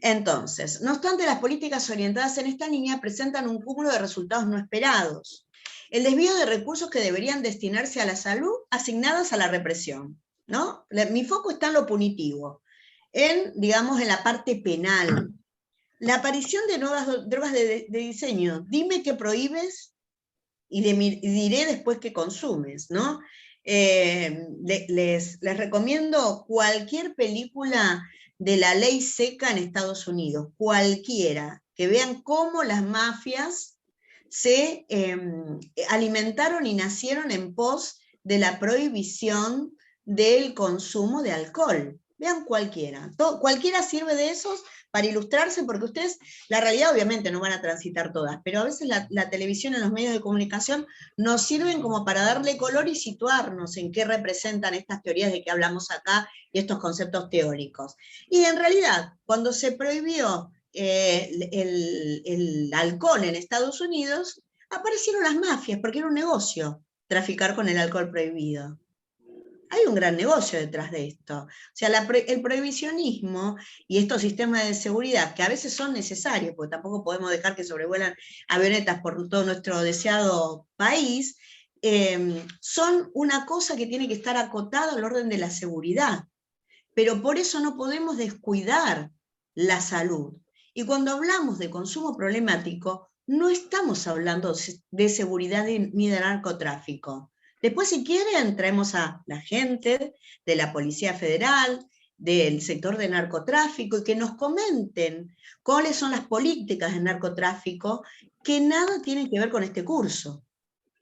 Entonces, no obstante, las políticas orientadas en esta línea presentan un cúmulo de resultados no esperados. El desvío de recursos que deberían destinarse a la salud asignadas a la represión, ¿no? Mi foco está en lo punitivo, digamos, en la parte penal. La aparición de nuevas drogas de diseño, dime qué prohíbes y diré después qué consumes, ¿no? Les recomiendo cualquier película de la ley seca en Estados Unidos, cualquiera, que vean cómo las mafias se alimentaron y nacieron en pos de la prohibición del consumo de alcohol. Vean cualquiera. Cualquiera sirve de esos para ilustrarse, porque ustedes, la realidad obviamente no van a transitar todas, pero a veces la televisión y los medios de comunicación nos sirven como para darle color y situarnos en qué representan estas teorías de que hablamos acá y estos conceptos teóricos. Y en realidad, cuando se prohibió el alcohol en Estados Unidos, aparecieron las mafias, porque era un negocio traficar con el alcohol prohibido. Hay un gran negocio detrás de esto. O sea, el prohibicionismo y estos sistemas de seguridad, que a veces son necesarios, porque tampoco podemos dejar que sobrevuelan avionetas por todo nuestro deseado país, son una cosa que tiene que estar acotada al orden de la seguridad. Pero por eso no podemos descuidar la salud. Y cuando hablamos de consumo problemático, no estamos hablando de seguridad ni de narcotráfico. Después, si quieren, traemos a la gente de la Policía Federal, del sector de narcotráfico, y que nos comenten cuáles son las políticas de narcotráfico que nada tienen que ver con este curso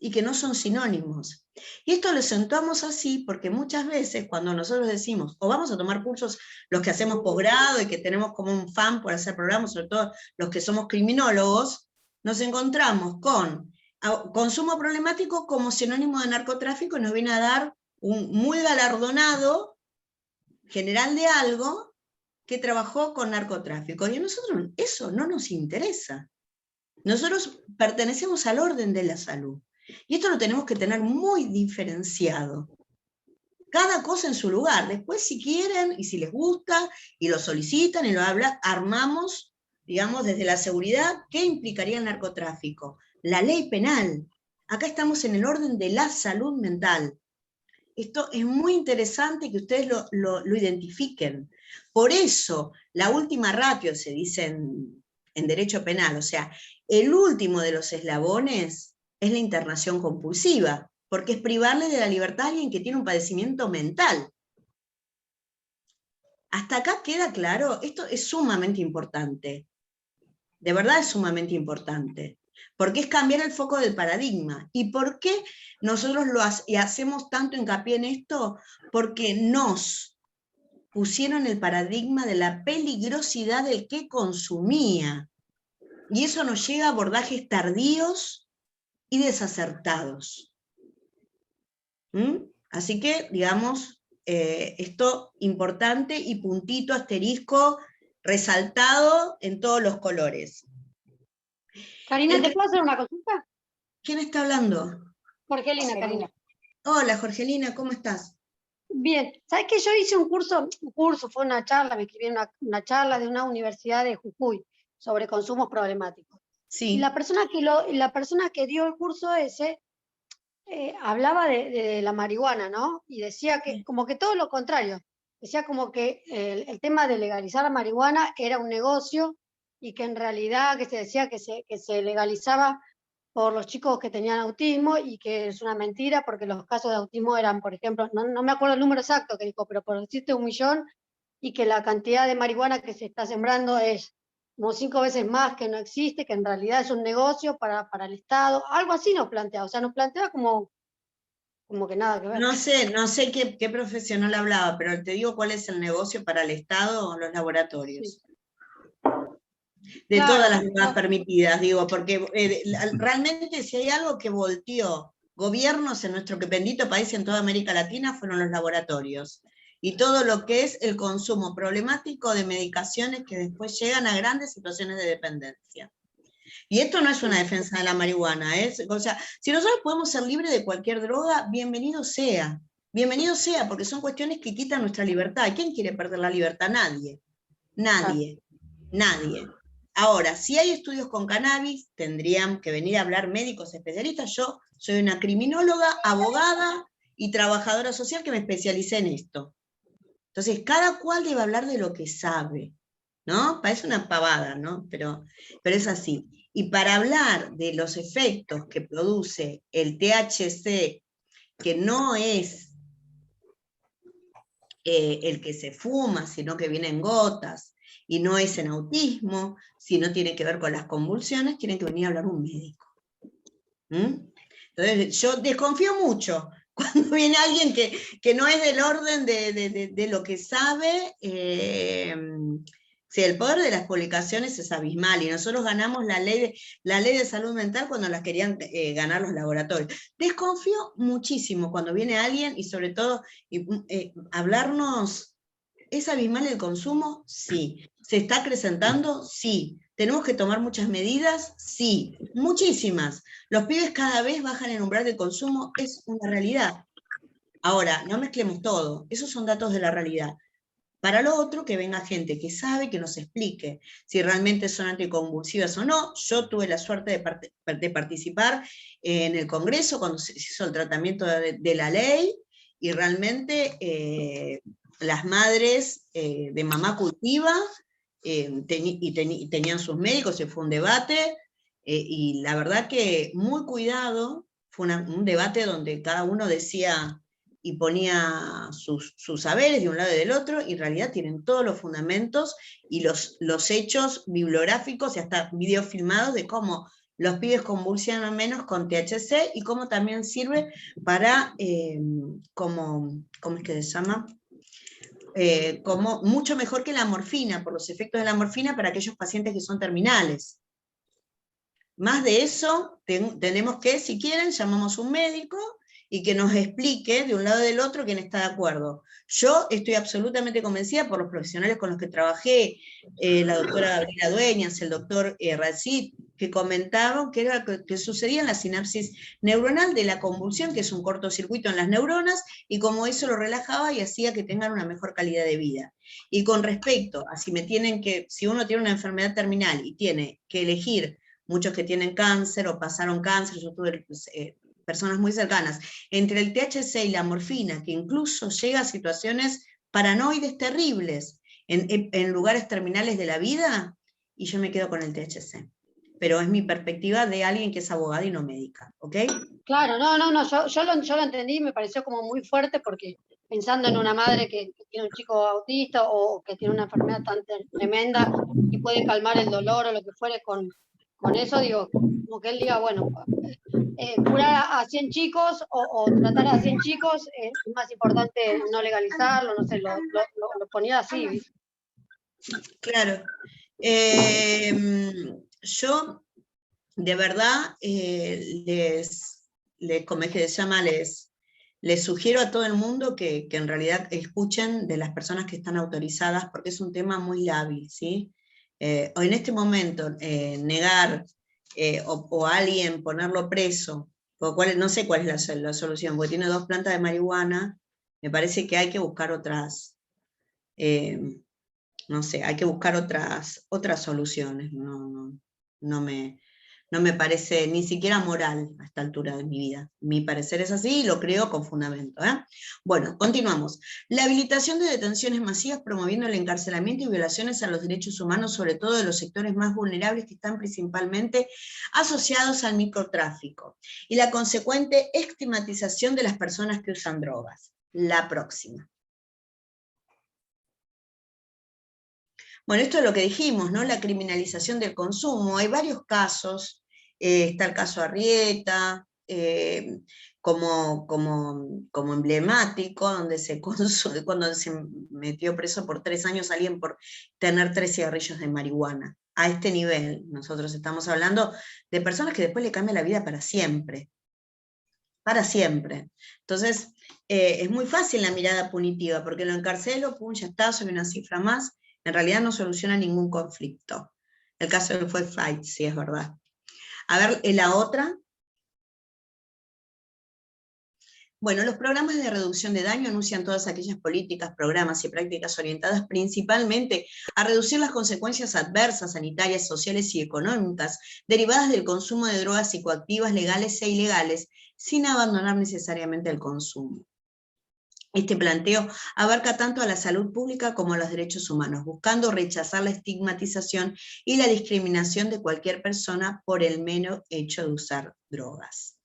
y que no son sinónimos. Y esto lo acentuamos así porque muchas veces cuando nosotros decimos, o vamos a tomar cursos los que hacemos posgrado y que tenemos como un fan por hacer programas, sobre todo los que somos criminólogos, nos encontramos con consumo problemático como sinónimo de narcotráfico y nos viene a dar un muy galardonado general de algo que trabajó con narcotráfico. Y a nosotros eso no nos interesa. Nosotros pertenecemos al orden de la salud. Y esto lo tenemos que tener muy diferenciado. Cada cosa en su lugar. Después, si quieren, y si les gusta, y lo solicitan, y lo hablan, armamos, digamos, desde la seguridad, ¿qué implicaría el narcotráfico? La ley penal. Acá estamos en el orden de la salud mental. Esto es muy interesante que ustedes lo identifiquen. Por eso, la última ratio, se dice en derecho penal, o sea, el último de los eslabones es la internación compulsiva, porque es privarle de la libertad a alguien que tiene un padecimiento mental. Hasta acá queda claro, esto es sumamente importante. De verdad es sumamente importante. Porque es cambiar el foco del paradigma. ¿Y por qué nosotros hacemos tanto hincapié en esto? Porque nos pusieron el paradigma de la peligrosidad del que consumía. Y eso nos lleva a abordajes tardíos y desacertados. Así que, digamos, esto importante y puntito, asterisco, resaltado en todos los colores. Karina, ¿te puedo hacer una consulta? ¿Quién está hablando? Jorgelina, Karina. Hola, Jorgelina, ¿cómo estás? Bien, ¿sabes que yo hice un curso, fue una charla, me escribí en una charla de una universidad de Jujuy sobre consumos problemáticos? Sí. Y la persona que dio el curso ese hablaba de la marihuana, ¿no? Y decía que como que todo lo contrario, decía como que el tema de legalizar la marihuana era un negocio y que en realidad que se decía que se legalizaba por los chicos que tenían autismo y que es una mentira porque los casos de autismo eran, por ejemplo, no me acuerdo el número exacto que dijo, pero por decirte 1 millón, y que la cantidad de marihuana que se está sembrando es como 5 veces más, que no existe, que en realidad es un negocio para el Estado, algo así nos planteaba, o sea, nos planteaba como que nada que ver. No sé qué profesional hablaba, pero te digo cuál es el negocio para el Estado, los laboratorios. Sí. De claro, todas las drogas permitidas, digo, porque realmente si hay algo que volteó gobiernos en nuestro bendito país, en toda América Latina, fueron los laboratorios. Y todo lo que es el consumo problemático de medicaciones que después llegan a grandes situaciones de dependencia. Y esto no es una defensa de la marihuana, o sea, si nosotros podemos ser libres de cualquier droga, bienvenido sea, porque son cuestiones que quitan nuestra libertad. ¿Quién quiere perder la libertad? Nadie, nadie, nadie. Ahora, si hay estudios con cannabis, tendrían que venir a hablar médicos especialistas. Yo soy una criminóloga, abogada y trabajadora social que me especialicé en esto. Entonces, cada cual debe hablar de lo que sabe, ¿no? Parece una pavada, ¿no? Pero es así. Y para hablar de los efectos que produce el THC, que no es el que se fuma, sino que viene en gotas, y no es en autismo, sino tiene que ver con las convulsiones, tiene que venir a hablar un médico. Entonces, yo desconfío mucho cuando viene alguien que no es del orden de lo que sabe. Sí, el poder de las publicaciones es abismal, y nosotros ganamos la ley de salud mental cuando las querían ganar los laboratorios. Desconfío muchísimo cuando viene alguien, y sobre todo hablarnos. ¿Es abismal el consumo? Sí. ¿Se está acrecentando? Sí. ¿Tenemos que tomar muchas medidas? Sí. Muchísimas. Los pibes cada vez bajan el umbral del consumo, es una realidad. Ahora, no mezclemos todo, esos son datos de la realidad. Para lo otro, que venga gente que sabe, que nos explique si realmente son anticonvulsivas o no. Yo tuve la suerte de participar en el Congreso cuando se hizo el tratamiento de la ley, y realmente las madres de Mamá Cultiva tenían sus médicos, y fue un debate, y la verdad que muy cuidado, fue un debate donde cada uno decía y ponía sus saberes de un lado y del otro, y en realidad tienen todos los fundamentos y los hechos bibliográficos y hasta videos filmados de cómo los pibes convulsionan menos con THC, y cómo también sirve para, ¿cómo es que se llama? Como mucho mejor que la morfina, por los efectos de la morfina para aquellos pacientes que son terminales. Más de eso, tenemos que, si quieren, llamamos a un médico y que nos explique de un lado y del otro quién está de acuerdo. Yo estoy absolutamente convencida por los profesionales con los que trabajé, la doctora Gabriela Dueñas, el doctor Racit, que comentaron que era que sucedía en la sinapsis neuronal de la convulsión, que es un cortocircuito en las neuronas, y como eso lo relajaba y hacía que tengan una mejor calidad de vida. Y con respecto a si uno tiene una enfermedad terminal y tiene que elegir, muchos que tienen cáncer o pasaron cáncer, yo tuve personas muy cercanas, entre el THC y la morfina, que incluso llega a situaciones paranoides terribles en lugares terminales de la vida, y yo me quedo con el THC. Pero es mi perspectiva de alguien que es abogada y no médica, ¿ok? Claro, yo lo entendí y me pareció como muy fuerte, porque pensando en una madre que tiene un chico autista o que tiene una enfermedad tan tremenda y puede calmar el dolor o lo que fuere con eso, digo, como que él diga, bueno, curar a 100 chicos o tratar a 100 chicos, es más importante no legalizarlo, no sé, lo ponía así, ¿viste? Claro. Yo, de verdad, ¿cómo es que se llama? Les sugiero a todo el mundo que en realidad escuchen de las personas que están autorizadas, porque es un tema muy lábil, ¿sí? O en este momento, negar o a alguien ponerlo preso, no sé cuál es la solución, porque tiene 2 plantas de marihuana, me parece que hay que buscar otras, no sé, hay que buscar otras soluciones, no me parece ni siquiera moral a esta altura de mi vida. Mi parecer es así y lo creo con fundamento. Bueno, continuamos. La habilitación de detenciones masivas promoviendo el encarcelamiento y violaciones a los derechos humanos, sobre todo de los sectores más vulnerables que están principalmente asociados al microtráfico, y la consecuente estigmatización de las personas que usan drogas. La próxima. Bueno, esto es lo que dijimos, ¿no? La criminalización del consumo. Hay varios casos, está el caso Arrieta, como emblemático, donde cuando se metió preso por 3 años alguien por tener 3 cigarrillos de marihuana. A este nivel, nosotros estamos hablando de personas que después le cambian la vida para siempre. Para siempre. Entonces, es muy fácil la mirada punitiva, porque lo encarcelo, pum, ya está, soy una cifra más. En realidad no soluciona ningún conflicto. El caso del Fue Fight, sí, es verdad. A ver, la otra. Bueno, los programas de reducción de daño anuncian todas aquellas políticas, programas y prácticas orientadas principalmente a reducir las consecuencias adversas, sanitarias, sociales y económicas derivadas del consumo de drogas psicoactivas legales e ilegales, sin abandonar necesariamente el consumo. Este planteo abarca tanto a la salud pública como a los derechos humanos, buscando rechazar la estigmatización y la discriminación de cualquier persona por el mero hecho de usar drogas.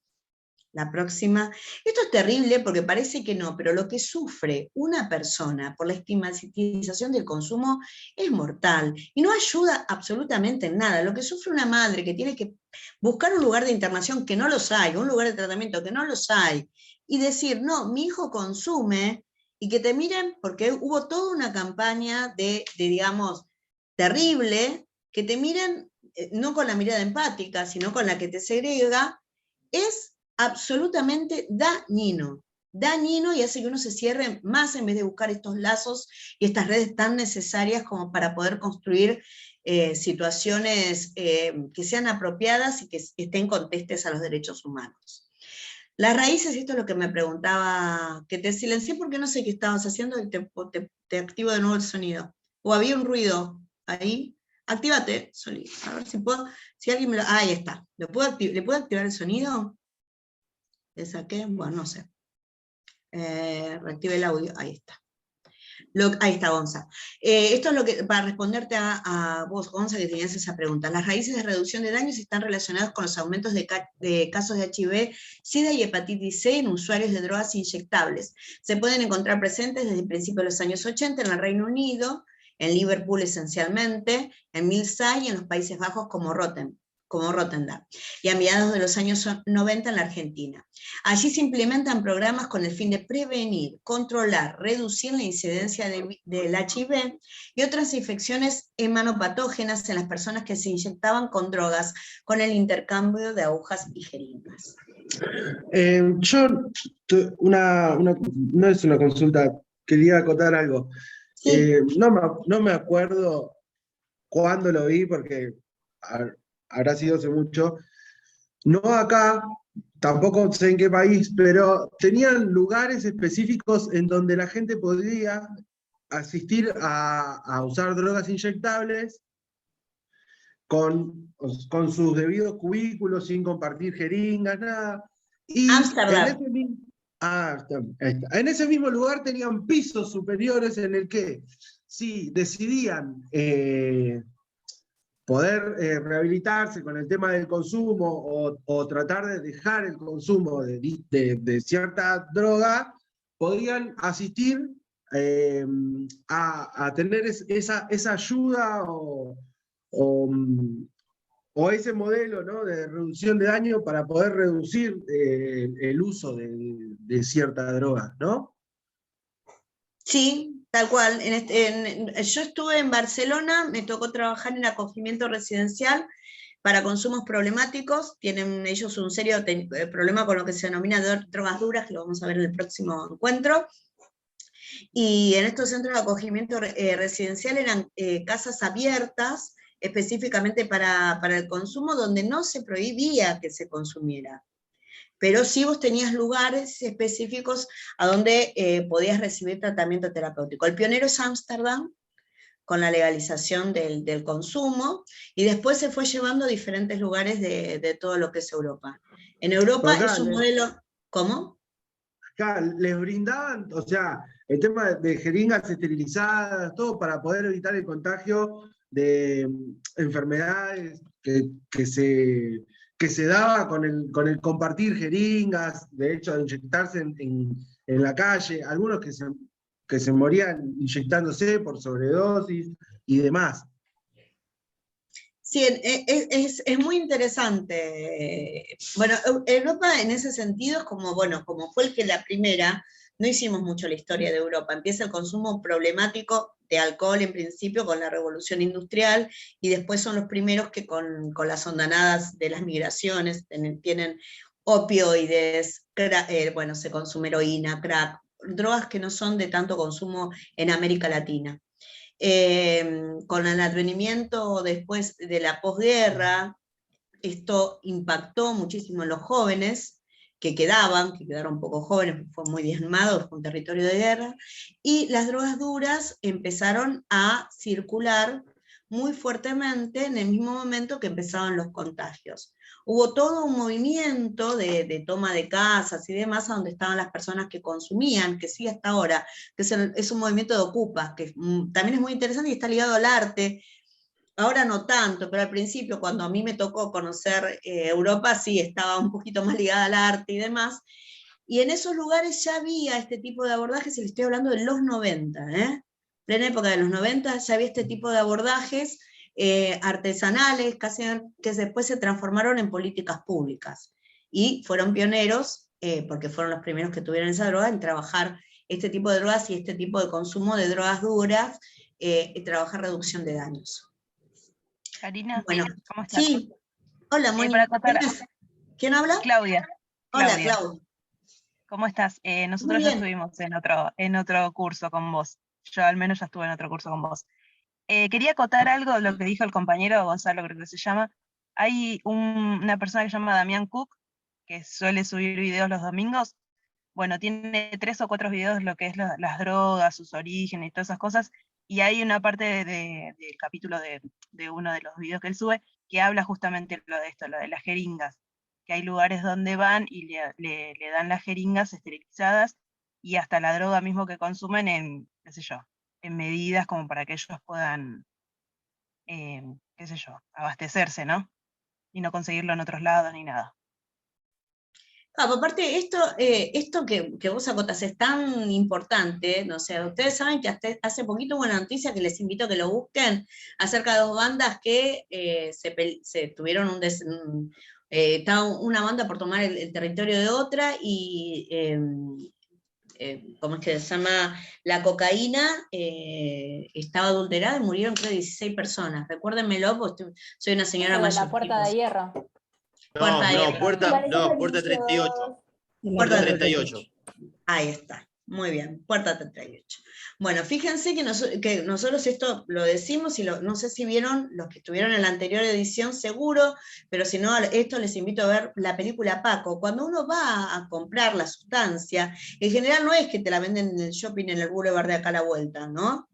La próxima. Esto es terrible porque parece que no, pero lo que sufre una persona por la estigmatización del consumo es mortal y no ayuda absolutamente en nada. Lo que sufre una madre que tiene que buscar un lugar de internación que no los hay, un lugar de tratamiento que no los hay, y decir, no, mi hijo consume, y que te miren, porque hubo toda una campaña digamos, terrible, que te miren no con la mirada empática, sino con la que te segrega, es absolutamente dañino y hace que uno se cierre más en vez de buscar estos lazos y estas redes tan necesarias como para poder construir situaciones que sean apropiadas y que estén contestes a los derechos humanos. Las raíces, esto es lo que me preguntaba, que te silencié porque no sé qué estabas haciendo y te activo de nuevo el sonido. O había un ruido ahí. Actívate, solito. A ver si puedo, si alguien me lo... ahí está. ¿Le puedo activar el sonido? ¿Le saqué? Bueno, no sé. Reactive el audio, ahí está. Ahí está, Gonza. Esto es lo que, para responderte a vos, Gonza, que tenías esa pregunta. Las raíces de reducción de daños están relacionadas con los aumentos de casos de HIV, SIDA y hepatitis C en usuarios de drogas inyectables. Se pueden encontrar presentes desde el principio de los años 80 en el Reino Unido, en Liverpool esencialmente, en Millside y en los Países Bajos como Rotterdam, y a mediados de los años 90 en la Argentina. Allí se implementan programas con el fin de prevenir, controlar, reducir la incidencia del HIV y otras infecciones hematopatógenas en las personas que se inyectaban con drogas, con el intercambio de agujas y jeringas. No es una consulta, quería acotar algo. Sí. No me acuerdo cuándo lo vi, porque habrá sido hace mucho. No acá, tampoco sé en qué país, pero tenían lugares específicos en donde la gente podía asistir a usar drogas inyectables con sus debidos cubículos, sin compartir jeringas, nada. Y Ámsterdam. en ese mismo lugar tenían pisos superiores en el que, si decidían poder rehabilitarse con el tema del consumo o tratar de dejar el consumo de cierta droga, podían asistir a tener esa ayuda o ese modelo, ¿no?, de reducción de daño para poder reducir el uso de cierta droga, ¿no? Sí, tal cual. Yo estuve en Barcelona, me tocó trabajar en acogimiento residencial para consumos problemáticos. Tienen ellos un serio problema con lo que se denomina drogas duras, que lo vamos a ver en el próximo encuentro. Y en estos centros de acogimiento residencial eran casas abiertas, específicamente para el consumo, donde no se prohibía que se consumiera. Pero sí vos tenías lugares específicos a donde podías recibir tratamiento terapéutico. El pionero es Ámsterdam, con la legalización del consumo, y después se fue llevando a diferentes lugares de todo lo que es Europa. En Europa es un modelo... ¿Cómo? Acá les brindaban, o sea, el tema de jeringas esterilizadas, todo para poder evitar el contagio de enfermedades que se daba con el compartir jeringas, de hecho, de inyectarse en la calle, algunos que se morían inyectándose por sobredosis y demás. Sí, es muy interesante. Bueno, Europa en ese sentido es como, bueno, como fue el que la primera, no hicimos mucho la historia de Europa. Empieza el consumo problemático de alcohol en principio con la revolución industrial, y después son los primeros que con las ondanadas de las migraciones tienen opioides, bueno, se consume heroína, crack, drogas que no son de tanto consumo en América Latina. Con el advenimiento después de la posguerra, esto impactó muchísimo en los jóvenes que quedaron poco jóvenes, fue muy diezmado, fue un territorio de guerra, y las drogas duras empezaron a circular muy fuertemente en el mismo momento que empezaban los contagios. Hubo todo un movimiento de toma de casas y demás, a donde estaban las personas que consumían, que sigue hasta ahora, que es un movimiento de ocupas, que también es muy interesante y está ligado al arte. Ahora no tanto, pero al principio, cuando a mí me tocó conocer Europa, sí, estaba un poquito más ligada al arte y demás. Y en esos lugares ya había este tipo de abordajes, y le estoy hablando de los 90, plena época de los 90, ya había este tipo de abordajes artesanales, casi que después se transformaron en políticas públicas. Y fueron pioneros, porque fueron los primeros que tuvieron esa droga, en trabajar este tipo de drogas y este tipo de consumo de drogas duras, y trabajar reducción de daños. Karina, Bueno, ¿cómo estás? sí. Hola, para contar, ¿Quién habla? Claudia. Hola, Clau. ¿Cómo estás? Nosotros ya estuvimos en otro curso con vos. Yo al menos ya estuve en otro curso con vos. Quería acotar algo de lo que dijo el compañero Gonzalo, creo que se llama. Hay una persona que se llama Damián Cook, que suele subir videos los domingos, bueno, tiene 3 o 4 videos de lo que es las drogas, sus orígenes y todas esas cosas, y hay una parte del capítulo de uno de los videos que él sube que habla justamente lo de esto, lo de las jeringas, que hay lugares donde van y le dan las jeringas esterilizadas y hasta la droga mismo que consumen en, qué sé yo, en medidas como para que ellos puedan, qué sé yo, abastecerse, ¿no? Y no conseguirlo en otros lados ni nada. Aparte, esto que vos acotas es tan importante, no sé, ustedes saben que hasta hace poquito hubo una noticia que les invito a que lo busquen, acerca de 2 bandas que se tuvieron estaba una banda por tomar el territorio de otra, y ¿cómo es que se llama? La cocaína estaba adulterada y murieron creo 16 personas. Recuérdenmelo, porque soy una señora Sobre mayor. la Puerta de Hierro. Puerta 38. Puerta 38. Ahí está, muy bien, Puerta 38. Bueno, fíjense que nosotros esto lo decimos, y no sé si vieron los que estuvieron en la anterior edición, seguro, pero si no, esto les invito a ver la película Paco. Cuando uno va a comprar la sustancia, en general no es que te la venden en el shopping en el boulevard de acá a la vuelta, ¿no?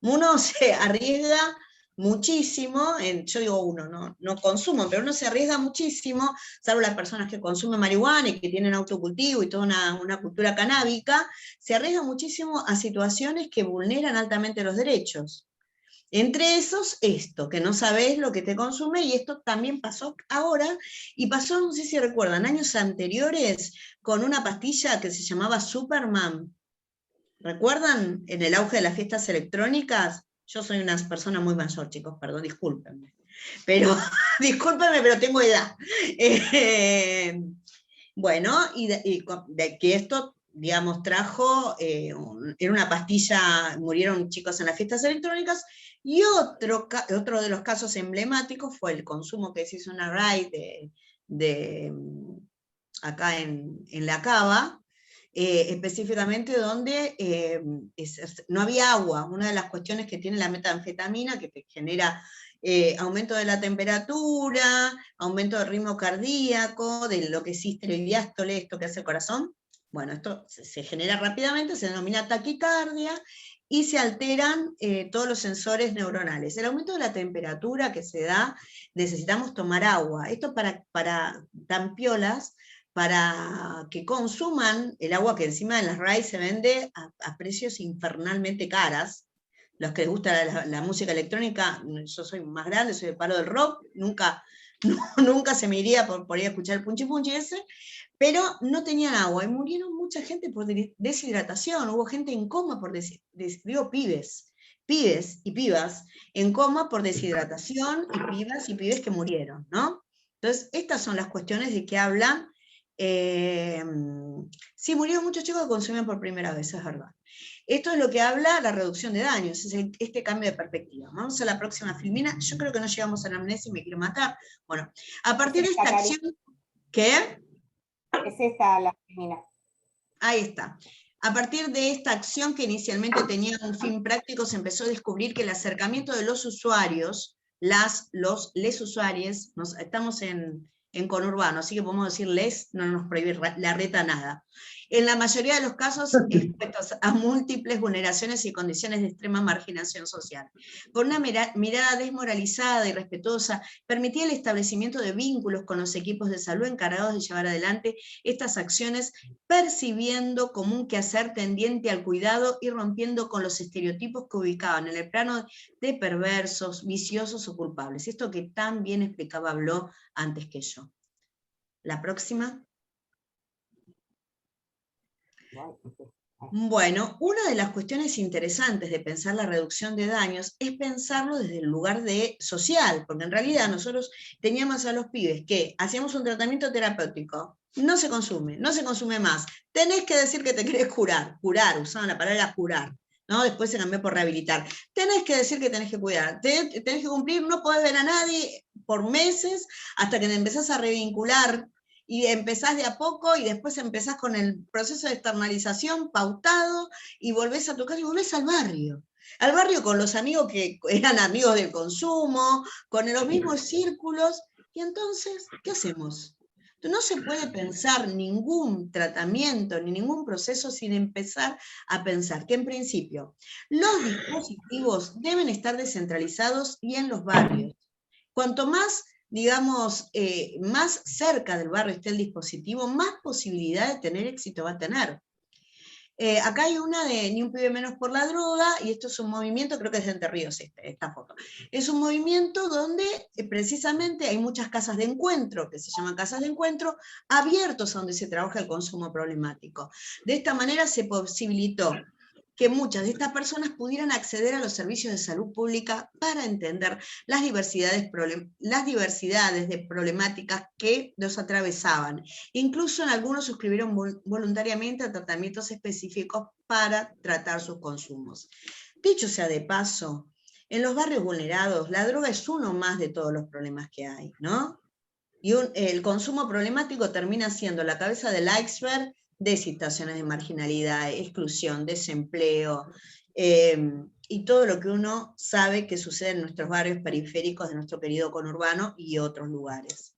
Uno se arriesga muchísimo, yo digo uno, no consumo, pero uno se arriesga muchísimo, salvo las personas que consumen marihuana y que tienen autocultivo y toda una cultura canábica, se arriesga muchísimo a situaciones que vulneran altamente los derechos. Entre esos, esto, que no sabés lo que te consume, y esto también pasó ahora, y pasó, no sé si recuerdan, años anteriores, con una pastilla que se llamaba Superman. ¿Recuerdan? En el auge de las fiestas electrónicas. Yo soy una persona muy mayor, chicos, perdón, discúlpenme. Discúlpenme, pero tengo edad. Bueno, y de que esto, digamos, trajo, era una pastilla, murieron chicos en las fiestas electrónicas, y otro de los casos emblemáticos fue el consumo que se hizo en una raid acá en La Cava, específicamente donde no había agua. Una de las cuestiones que tiene la metanfetamina, que te genera aumento de la temperatura, aumento del ritmo cardíaco, de lo que es sístole y diástole, esto que hace el corazón. Bueno, esto se genera rápidamente, se denomina taquicardia, y se alteran todos los sensores neuronales. El aumento de la temperatura que se da, necesitamos tomar agua. Esto para tan piolas, para que consuman el agua que encima en las RAI se vende a precios infernalmente caras. Los que les gusta la música electrónica, yo soy más grande, soy del palo del rock, nunca se me iría por ir a escuchar el punchi punchi ese, pero no tenían agua, y murieron mucha gente por deshidratación, hubo gente en coma por digo pibes y pibas en coma por deshidratación, y pibes que murieron, ¿no? Entonces, estas son las cuestiones de que hablan. Sí, murieron muchos chicos que consumían por primera vez, es verdad. Esto es lo que habla la reducción de daños, es este cambio de perspectiva. Vamos a la próxima filmina. Yo creo que no llegamos a la amnesia y me quiero matar. Bueno, a partir de esta acción... ¿Qué? Es esta la filmina. Ahí está. A partir de esta acción, que inicialmente tenía un fin práctico, se empezó a descubrir que el acercamiento de los usuarios, les usuarios, estamos en conurbano, así que podemos decir no nos prohíbe la reta nada. En la mayoría de los casos expuestos a múltiples vulneraciones y condiciones de extrema marginación social. Con una mirada desmoralizada y respetuosa, permitía el establecimiento de vínculos con los equipos de salud encargados de llevar adelante estas acciones, percibiendo como un quehacer tendiente al cuidado y rompiendo con los estereotipos que ubicaban en el plano de perversos, viciosos o culpables. Esto que tan bien explicaba Bló antes que yo. La próxima. Bueno, una de las cuestiones interesantes de pensar la reducción de daños es pensarlo desde el lugar social, porque en realidad nosotros teníamos a los pibes que hacíamos un tratamiento terapéutico, no se consume más, tenés que decir que te querés curar, usaban la palabra curar, ¿no? Después se cambió por rehabilitar, tenés que decir que tenés que cuidar, tenés que cumplir, no podés ver a nadie por meses, hasta que te empezás a revincular, y empezás de a poco, y después empezás con el proceso de externalización pautado, y volvés a tu casa y volvés al barrio con los amigos que eran amigos del consumo, con los mismos círculos, y entonces, ¿qué hacemos? No se puede pensar ningún tratamiento ni ningún proceso sin empezar a pensar que en principio los dispositivos deben estar descentralizados y en los barrios. Cuanto más, digamos, más cerca del barrio esté el dispositivo, más posibilidad de tener éxito va a tener. Acá hay una de Ni un pibe menos por la droga, y esto es un movimiento, creo que es de Entre Ríos esta foto. Es un movimiento donde precisamente hay muchas casas de encuentro, que se llaman casas de encuentro, abiertos a donde se trabaja el consumo problemático. De esta manera se posibilitó que muchas de estas personas pudieran acceder a los servicios de salud pública para entender las diversidades de problemáticas que los atravesaban. Incluso en algunos suscribieron voluntariamente a tratamientos específicos para tratar sus consumos. Dicho sea de paso, en los barrios vulnerados, la droga es uno más de todos los problemas que hay, ¿no? Y el consumo problemático termina siendo la cabeza del iceberg de situaciones de marginalidad, exclusión, desempleo, y todo lo que uno sabe que sucede en nuestros barrios periféricos de nuestro querido conurbano y otros lugares.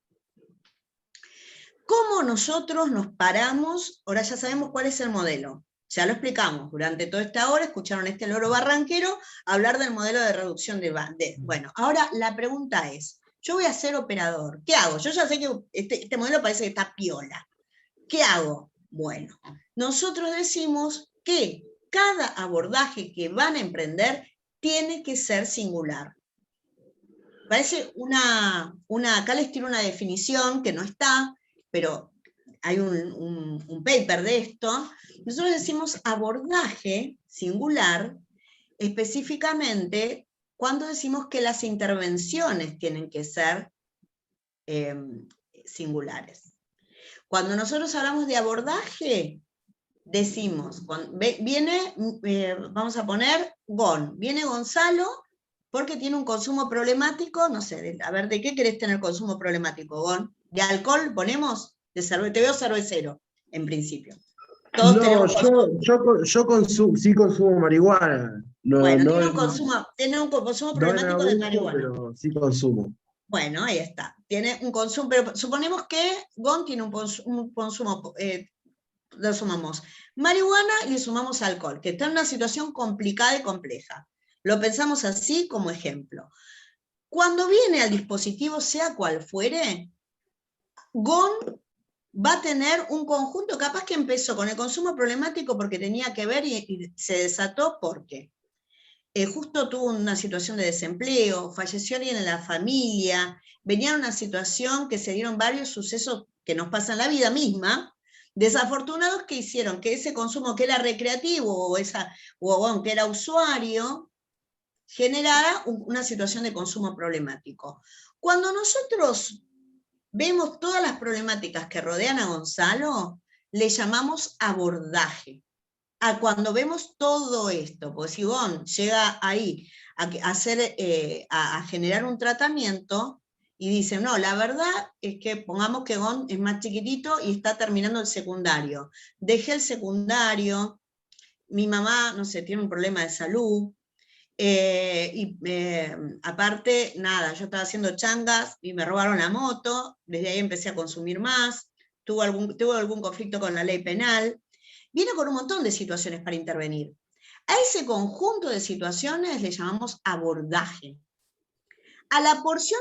¿Cómo nosotros nos paramos? Ahora ya sabemos cuál es el modelo. Ya lo explicamos, durante toda esta hora escucharon a este loro barranquero hablar del modelo de reducción de... Bueno, ahora la pregunta es, yo voy a ser operador, ¿qué hago? Yo ya sé que este modelo parece que está piola. ¿Qué hago? Bueno, nosotros decimos que cada abordaje que van a emprender tiene que ser singular. Parece acá les tiro una definición que no está, pero hay un paper de esto. Nosotros decimos abordaje singular específicamente cuando decimos que las intervenciones tienen que ser singulares. Cuando nosotros hablamos de abordaje, decimos, vamos a poner viene Gonzalo porque tiene un consumo problemático, no sé, a ver, ¿de qué querés tener consumo problemático, Gon? ¿De alcohol ponemos? Te veo cervecero, en principio. Todos No, tenemos sí consumo marihuana. No, bueno, no tiene un consumo no en problemático de abuso, marihuana. pero sí consumo. Bueno, ahí está. Tiene un consumo, pero suponemos que Gon tiene un consumo, lo sumamos marihuana y le sumamos alcohol, que está en una situación complicada y compleja. Lo pensamos así como ejemplo. Cuando viene al dispositivo, sea cual fuere, Gon va a tener un conjunto, capaz que empezó con el consumo problemático porque tenía que ver y se desató porque justo tuvo una situación de desempleo, falleció alguien en la familia, venía una situación que se dieron varios sucesos que nos pasan en la vida misma, desafortunados que hicieron que ese consumo que era recreativo o que era usuario, generara una situación de consumo problemático. Cuando nosotros vemos todas las problemáticas que rodean a Gonzalo, le llamamos abordaje. Cuando vemos todo esto, porque si Gon llega ahí a generar un tratamiento y dice, no, la verdad es que pongamos que Gon es más chiquitito y está terminando el secundario. Dejé el secundario, mi mamá, no sé, tiene un problema de salud, aparte, nada, yo estaba haciendo changas y me robaron la moto, desde ahí empecé a consumir más, tuve algún conflicto con la ley penal, viene con un montón de situaciones para intervenir. A ese conjunto de situaciones le llamamos abordaje. A la porción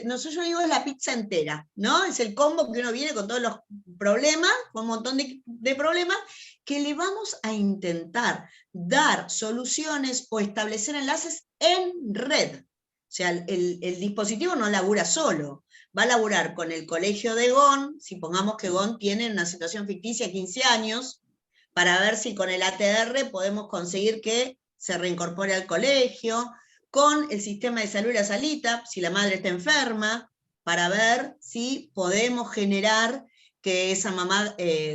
nosotros yo digo es la pizza entera, ¿no? Es el combo que uno viene con todos los problemas, con un montón de problemas, que le vamos a intentar dar soluciones o establecer enlaces en red. O sea, el dispositivo no labura solo, va a laburar con el colegio de Gon, si pongamos que Gon tiene una situación ficticia 15 años, para ver si con el ATR podemos conseguir que se reincorpore al colegio, con el sistema de salud y la salita, si la madre está enferma, para ver si podemos generar que esa mamá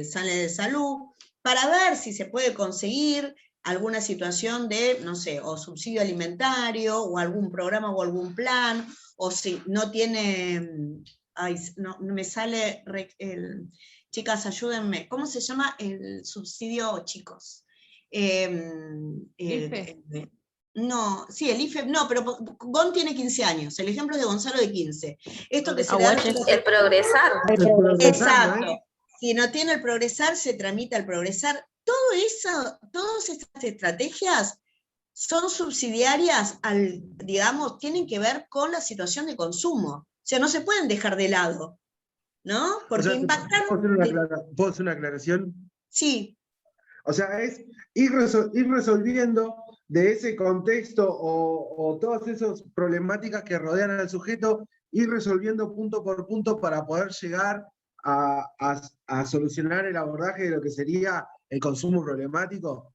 sale de salud, para ver si se puede conseguir alguna situación de, no sé, o subsidio alimentario, o algún programa o algún plan, o si no tiene, no me sale, chicas, ayúdenme, ¿cómo se llama el subsidio, chicos? No, sí, el IFE, no, pero Gon tiene 15 años, el ejemplo es de Gonzalo de 15. Esto que se le da... El progresar. Exacto. Si no tiene el progresar, se tramita el progresar. Todo eso, todas estas estrategias son subsidiarias al, digamos, tienen que ver con la situación de consumo. O sea, no se pueden dejar de lado, ¿no? Porque impactan... ¿Puedo hacer una aclaración? Sí. O sea, es ir resolviendo de ese contexto o todas esas problemáticas que rodean al sujeto, ir resolviendo punto por punto para poder llegar a solucionar el abordaje de lo que sería el consumo problemático.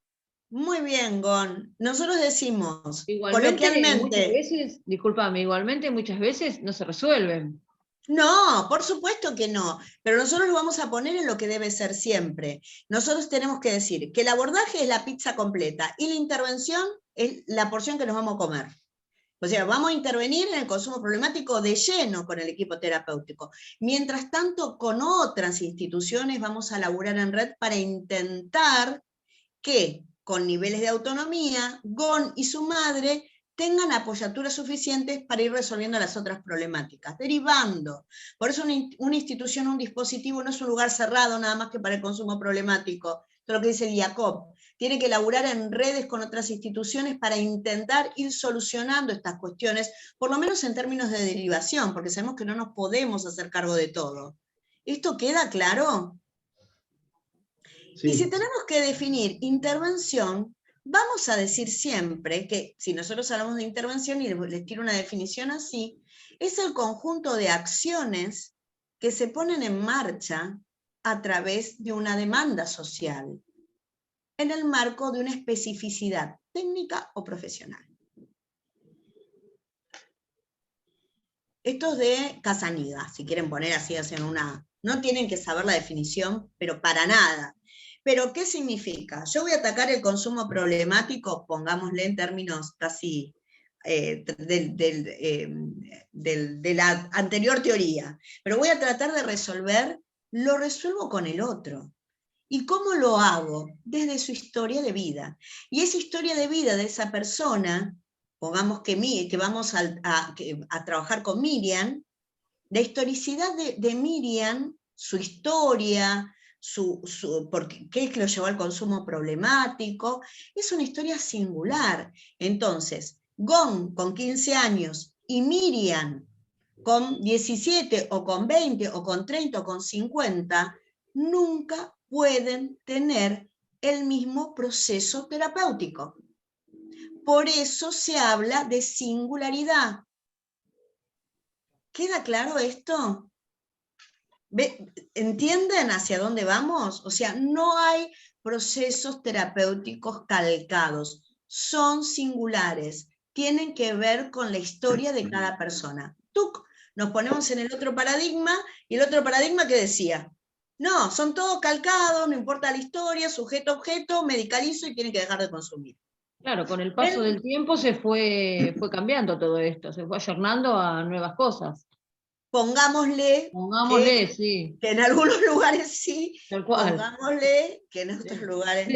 Muy bien, Gon. Nosotros decimos, Igualmente, coloquialmente... muchas veces, discúlpame, igualmente muchas veces no se resuelven. No, por supuesto que no, pero nosotros lo vamos a poner en lo que debe ser siempre. Nosotros tenemos que decir que el abordaje es la pizza completa y la intervención es la porción que nos vamos a comer. O sea, vamos a intervenir en el consumo problemático de lleno con el equipo terapéutico. Mientras tanto, con otras instituciones vamos a laburar en red para intentar que, con niveles de autonomía, Gon y su madre tengan apoyaturas suficientes para ir resolviendo las otras problemáticas, derivando. Por eso una institución, un dispositivo no es un lugar cerrado nada más que para el consumo problemático. Esto es lo que dice el IACOP. Tiene que laburar en redes con otras instituciones para intentar ir solucionando estas cuestiones, por lo menos en términos de derivación, porque sabemos que no nos podemos hacer cargo de todo. ¿Esto queda claro? Sí. Y si tenemos que definir intervención, vamos a decir siempre que, si nosotros hablamos de intervención y les tiro una definición así, es el conjunto de acciones que se ponen en marcha a través de una demanda social, en el marco de una especificidad técnica o profesional. Esto es de Casanida, si quieren poner así, hacen una... No tienen que saber la definición, pero para nada. ¿Pero qué significa? Yo voy a atacar el consumo problemático, pongámosle en términos casi de la anterior teoría, pero voy a tratar de resolver, lo resuelvo con el otro. ¿Y cómo lo hago? Desde su historia de vida. Y esa historia de vida de esa persona, pongamos que vamos a trabajar con Miriam, la historicidad de Miriam, su historia, qué es que lo llevó al consumo problemático, es una historia singular. Entonces, Gon con 15 años y Miriam con 17 o con 20 o con 30 o con 50, nunca pueden tener el mismo proceso terapéutico. Por eso se habla de singularidad. ¿Queda claro esto? ¿Entienden hacia dónde vamos? O sea, no hay procesos terapéuticos calcados, son singulares, tienen que ver con la historia de cada persona. ¡Tuc! Nos ponemos en el otro paradigma, y el otro paradigma que decía, no, son todos calcados, no importa la historia, sujeto-objeto, medicalizo y tienen que dejar de consumir. Claro, con el paso del tiempo se fue cambiando todo esto, se fue ayornando a nuevas cosas. Pongámosle sí. Que en algunos lugares sí, tal cual. Pongámosle que en otros lugares no.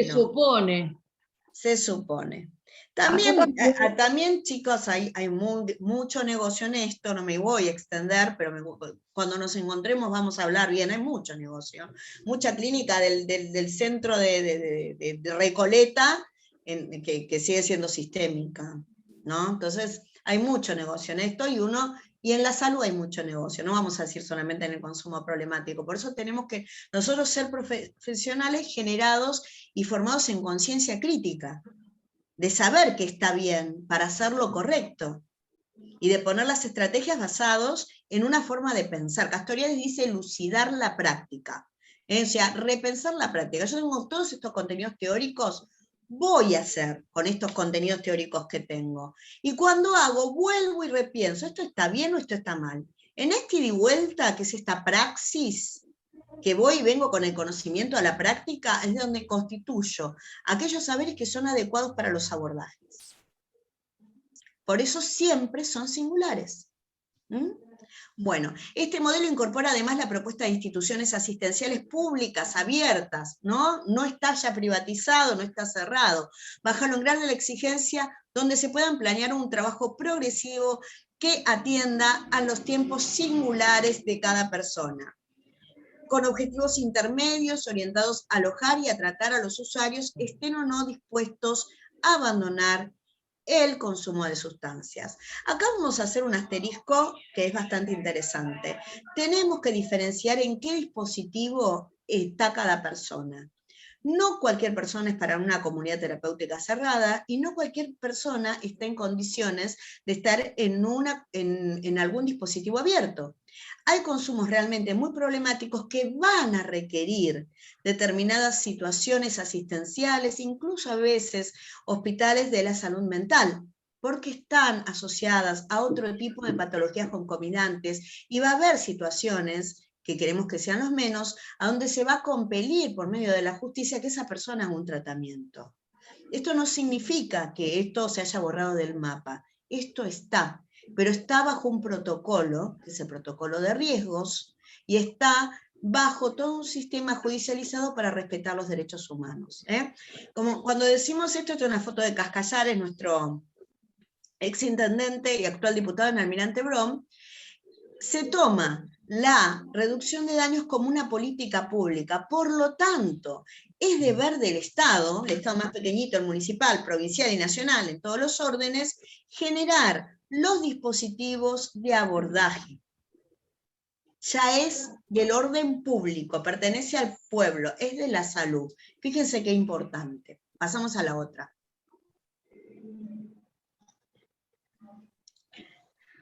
Se supone. También chicos, hay mucho negocio en esto, no me voy a extender, pero cuando nos encontremos vamos a hablar bien, hay mucho negocio. Mucha clínica del centro de Recoleta, que sigue siendo sistémica, ¿no? Entonces, hay mucho negocio en esto y en la salud hay mucho negocio, no vamos a decir solamente en el consumo problemático. Por eso tenemos que nosotros ser profesionales generados y formados en conciencia crítica, de saber que está bien para hacer lo correcto y de poner las estrategias basados en una forma de pensar. Castoriadis dice elucidar la práctica, o sea, repensar la práctica. Yo tengo todos estos contenidos teóricos, voy a hacer con estos contenidos teóricos que tengo. Y cuando hago, vuelvo y repienso, ¿esto está bien o esto está mal? En este ida y vuelta, que es esta praxis, que voy y vengo con el conocimiento a la práctica, es donde constituyo aquellos saberes que son adecuados para los abordajes. Por eso siempre son singulares. Bueno, este modelo incorpora además la propuesta de instituciones asistenciales públicas, abiertas, ¿no? No está ya privatizado, no está cerrado. Bajaron grande la exigencia donde se puedan planear un trabajo progresivo que atienda a los tiempos singulares de cada persona, con objetivos intermedios orientados a alojar y a tratar a los usuarios, estén o no dispuestos a abandonar el consumo de sustancias. Acá vamos a hacer un asterisco que es bastante interesante. Tenemos que diferenciar en qué dispositivo está cada persona. No cualquier persona es para una comunidad terapéutica cerrada y no cualquier persona está en condiciones de estar en algún dispositivo abierto. Hay consumos realmente muy problemáticos que van a requerir determinadas situaciones asistenciales, incluso a veces hospitales de la salud mental, porque están asociadas a otro tipo de patologías concomitantes y va a haber situaciones que queremos que sean los menos, a donde se va a compelir por medio de la justicia que esa persona haga un tratamiento. Esto no significa que esto se haya borrado del mapa, esto está, pero está bajo un protocolo, que es el protocolo de riesgos, y está bajo todo un sistema judicializado para respetar los derechos humanos. Como cuando decimos esto es una foto de Cascallares, nuestro exintendente y actual diputado en Almirante Brown, se toma la reducción de daños como una política pública, por lo tanto, es deber del Estado, el Estado más pequeñito, el municipal, provincial y nacional, en todos los órdenes, generar los dispositivos de abordaje. Ya es del orden público, pertenece al pueblo, es de la salud. Fíjense qué importante. Pasamos a la otra.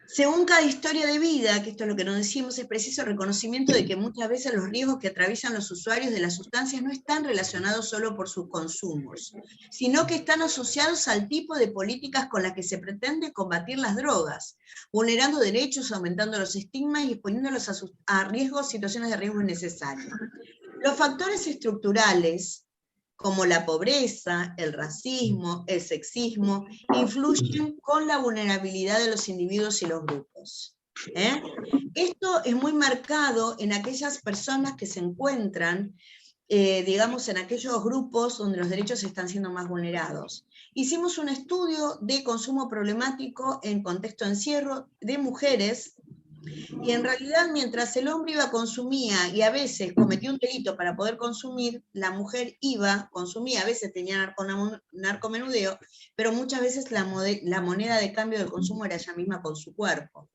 Según cada historia de vida, que esto es lo que nos decimos, es preciso el reconocimiento de que muchas veces los riesgos que atraviesan los usuarios de las sustancias no están relacionados solo por sus consumos, sino que están asociados al tipo de políticas con las que se pretende combatir las drogas, vulnerando derechos, aumentando los estigmas y exponiéndolos a riesgos, situaciones de riesgo innecesarios. Los factores estructurales, como la pobreza, el racismo, el sexismo, influyen con la vulnerabilidad de los individuos y los grupos. Esto es muy marcado en aquellas personas que se encuentran, digamos, en aquellos grupos donde los derechos están siendo más vulnerados. Hicimos un estudio de consumo problemático en contexto de encierro de mujeres, y en realidad mientras el hombre iba, consumía y a veces cometía un delito para poder consumir, la mujer iba, consumía, a veces tenía narcomenudeo, pero muchas veces la moneda de cambio del consumo era ella misma con su cuerpo.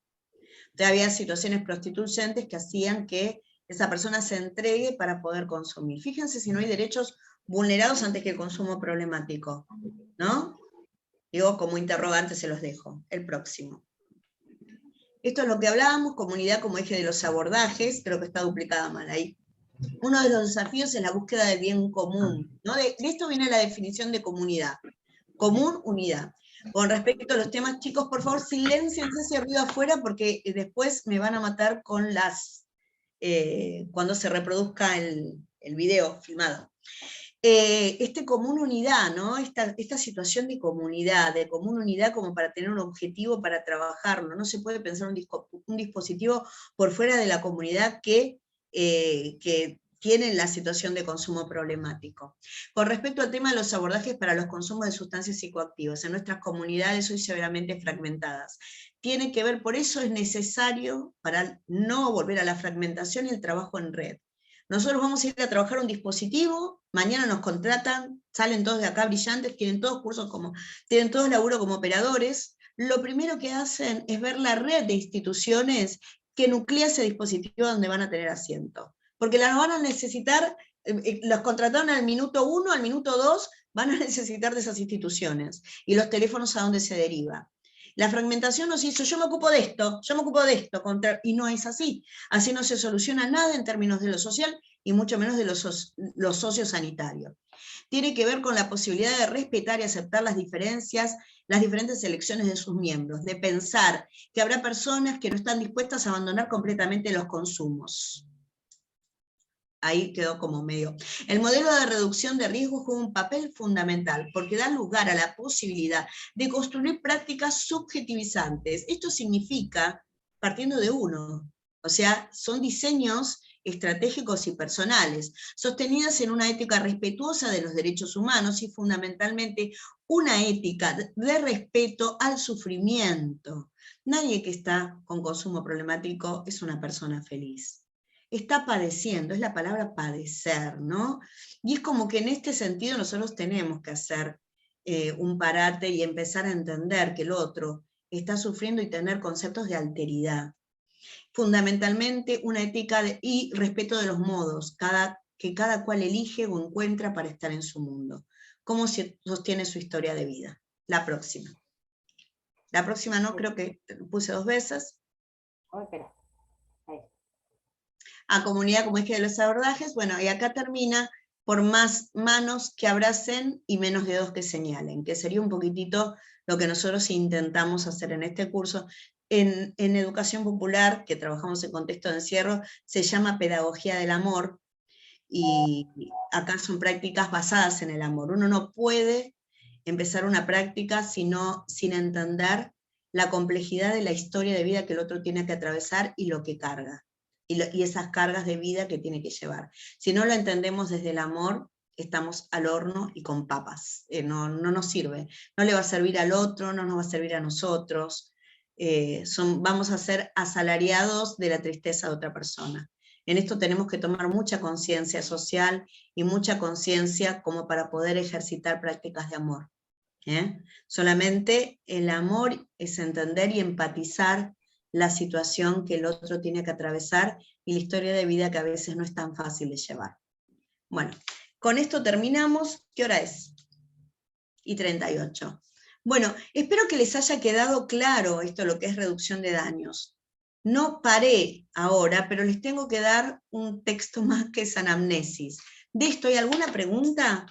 Entonces había situaciones prostituyentes que hacían que esa persona se entregue para poder consumir. Fíjense si no hay derechos vulnerados antes que el consumo problemático, ¿no? Digo, como interrogante se los dejo. El próximo. Esto es lo que hablábamos, comunidad como eje de los abordajes, creo que está duplicada mal ahí. Uno de los desafíos es la búsqueda del bien común, ¿no? De esto viene la definición de comunidad. Común, unidad. Con respecto a los temas, chicos, por favor, silénciense ese ruido afuera porque después me van a matar con las... cuando se reproduzca el video filmado. Común unidad, ¿no? Esta situación de comunidad común unidad como para tener un objetivo para trabajarlo. No se puede pensar un dispositivo por fuera de la comunidad que tienen la situación de consumo problemático. Con respecto al tema de los abordajes para los consumos de sustancias psicoactivas, en nuestras comunidades hoy severamente fragmentadas. Tiene que ver, por eso es necesario, para no volver a la fragmentación, el trabajo en red. Nosotros vamos a ir a trabajar un dispositivo, mañana nos contratan, salen todos de acá brillantes, tienen todos cursos tienen todos laburo como operadores. Lo primero que hacen es ver la red de instituciones que nuclea ese dispositivo donde van a tener asiento. Porque las van a necesitar, los contrataron al minuto 1, al minuto 2, van a necesitar de esas instituciones. Y los teléfonos a donde se deriva. La fragmentación nos hizo, yo me ocupo de esto, y no es así. Así no se soluciona nada en términos de lo social y mucho menos de lo sociosanitario. Tiene que ver con la posibilidad de respetar y aceptar las diferencias, las diferentes elecciones de sus miembros, de pensar que habrá personas que no están dispuestas a abandonar completamente los consumos. Ahí quedó como medio. El modelo de reducción de riesgos juega un papel fundamental, porque da lugar a la posibilidad de construir prácticas subjetivizantes. Esto significa, partiendo de uno, o sea, son diseños estratégicos y personales, sostenidas en una ética respetuosa de los derechos humanos y fundamentalmente una ética de respeto al sufrimiento. Nadie que está con consumo problemático es una persona feliz. Está padeciendo, es la palabra padecer, ¿no? Y es como que en este sentido nosotros tenemos que hacer un parate y empezar a entender que el otro está sufriendo y tener conceptos de alteridad. Fundamentalmente una ética y respeto de los modos que cada cual elige o encuentra para estar en su mundo. ¿Cómo se sostiene su historia de vida? La próxima. La próxima no, creo que puse 2 veces. Oh, espera. Ahí. A comunidad como eje de los abordajes, bueno, y acá termina por más manos que abracen y menos dedos que señalen, que sería un poquitito lo que nosotros intentamos hacer en este curso. En educación popular, que trabajamos en contexto de encierro, se llama pedagogía del amor, y acá son prácticas basadas en el amor. Uno no puede empezar una práctica sin entender la complejidad de la historia de vida que el otro tiene que atravesar y lo que carga, y esas cargas de vida que tiene que llevar. Si no lo entendemos desde el amor, estamos al horno y con papas. No nos sirve. No le va a servir al otro, no nos va a servir a nosotros. Vamos a ser asalariados de la tristeza de otra persona. En esto tenemos que tomar mucha conciencia social y mucha conciencia como para poder ejercitar prácticas de amor. Solamente el amor es entender y empatizar la situación que el otro tiene que atravesar y la historia de vida que a veces no es tan fácil de llevar. Bueno, con esto terminamos. ¿Qué hora es? Y 38. Bueno, espero que les haya quedado claro esto, lo que es reducción de daños. No paré ahora, pero les tengo que dar un texto más que es anamnesis. ¿De esto hay alguna pregunta?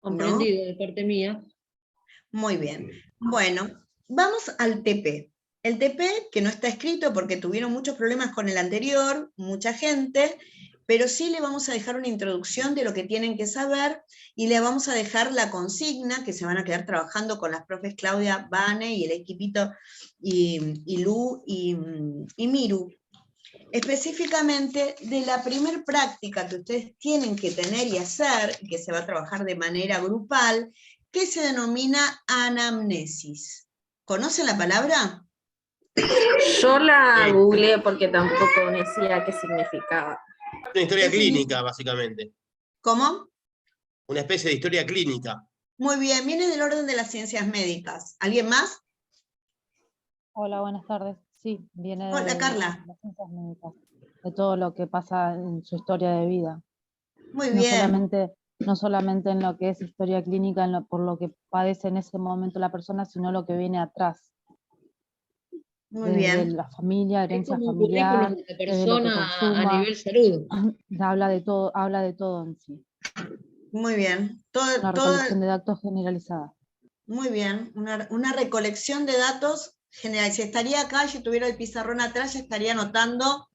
Comprendido, de parte mía. Muy bien. Bueno, vamos al TP. El TP, que no está escrito porque tuvieron muchos problemas con el anterior, mucha gente, pero sí le vamos a dejar una introducción de lo que tienen que saber y le vamos a dejar la consigna, que se van a quedar trabajando con las profes Claudia, Vane y el equipito, y Lu y Miru. Específicamente de la primer práctica que ustedes tienen que tener y hacer, que se va a trabajar de manera grupal, que se denomina anamnesis. ¿Conocen la palabra? Yo la googleé porque tampoco conocía qué significaba. Una historia ¿Qué clínica, básicamente. ¿Cómo? Una especie de historia clínica. Muy bien, viene del orden de las ciencias médicas. ¿Alguien más? Hola, buenas tardes. Sí, viene de Hola, Carla. las ciencias médicas, de todo lo que pasa en su historia de vida. Muy No bien. no solamente en lo que es historia clínica, por lo que padece en ese momento la persona, sino lo que viene atrás. Muy Desde bien. la familia, Es herencia como un familiar, currículum de la desde lo que persona a consuma, nivel salud. habla de todo en sí. Muy bien. Una recolección de datos generalizada. Muy bien. Una recolección de datos general. Si estaría acá, si tuviera el pizarrón atrás, ya estaría anotando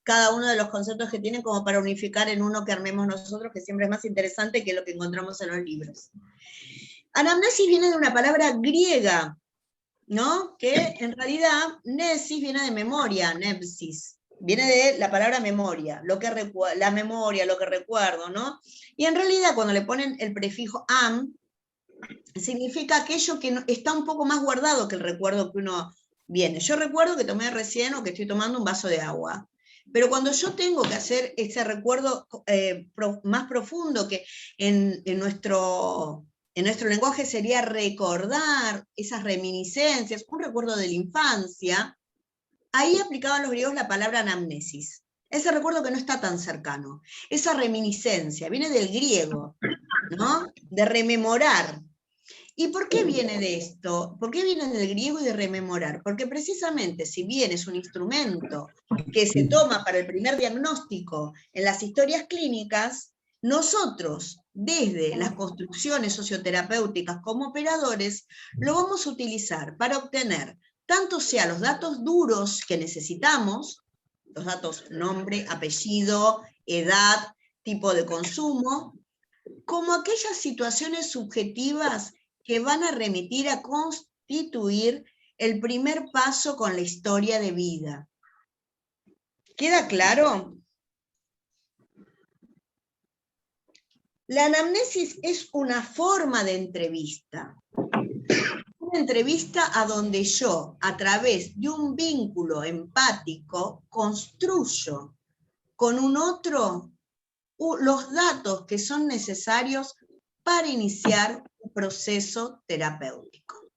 cada uno de los conceptos que tienen como para unificar en uno que armemos nosotros, que siempre es más interesante que lo que encontramos en los libros. Anamnesis viene de una palabra griega, ¿no? Que en realidad, nesis viene de memoria, nepsis. Viene de la palabra memoria, la memoria, lo que recuerdo, ¿no? Y en realidad cuando le ponen el prefijo am, significa aquello que está un poco más guardado que el recuerdo que uno viene. Yo recuerdo que tomé recién o que estoy tomando un vaso de agua. Pero cuando yo tengo que hacer ese recuerdo más profundo, que en nuestro lenguaje sería recordar esas reminiscencias, un recuerdo de la infancia, ahí aplicaban los griegos la palabra anamnesis. Ese recuerdo que no está tan cercano, esa reminiscencia, viene del griego, ¿no? De rememorar. ¿Y por qué viene de esto? ¿Por qué viene del griego y de rememorar? Porque precisamente si bien es un instrumento que se toma para el primer diagnóstico en las historias clínicas, nosotros, desde las construcciones socioterapéuticas como operadores, lo vamos a utilizar para obtener tanto sea los datos duros que necesitamos, los datos nombre, apellido, edad, tipo de consumo, como aquellas situaciones subjetivas que van a remitir a constituir el primer paso con la historia de vida. ¿Queda claro? La anamnesis es una forma de entrevista. Una entrevista a donde yo, a través de un vínculo empático, construyo con un otro los datos que son necesarios para iniciar un proceso terapéutico.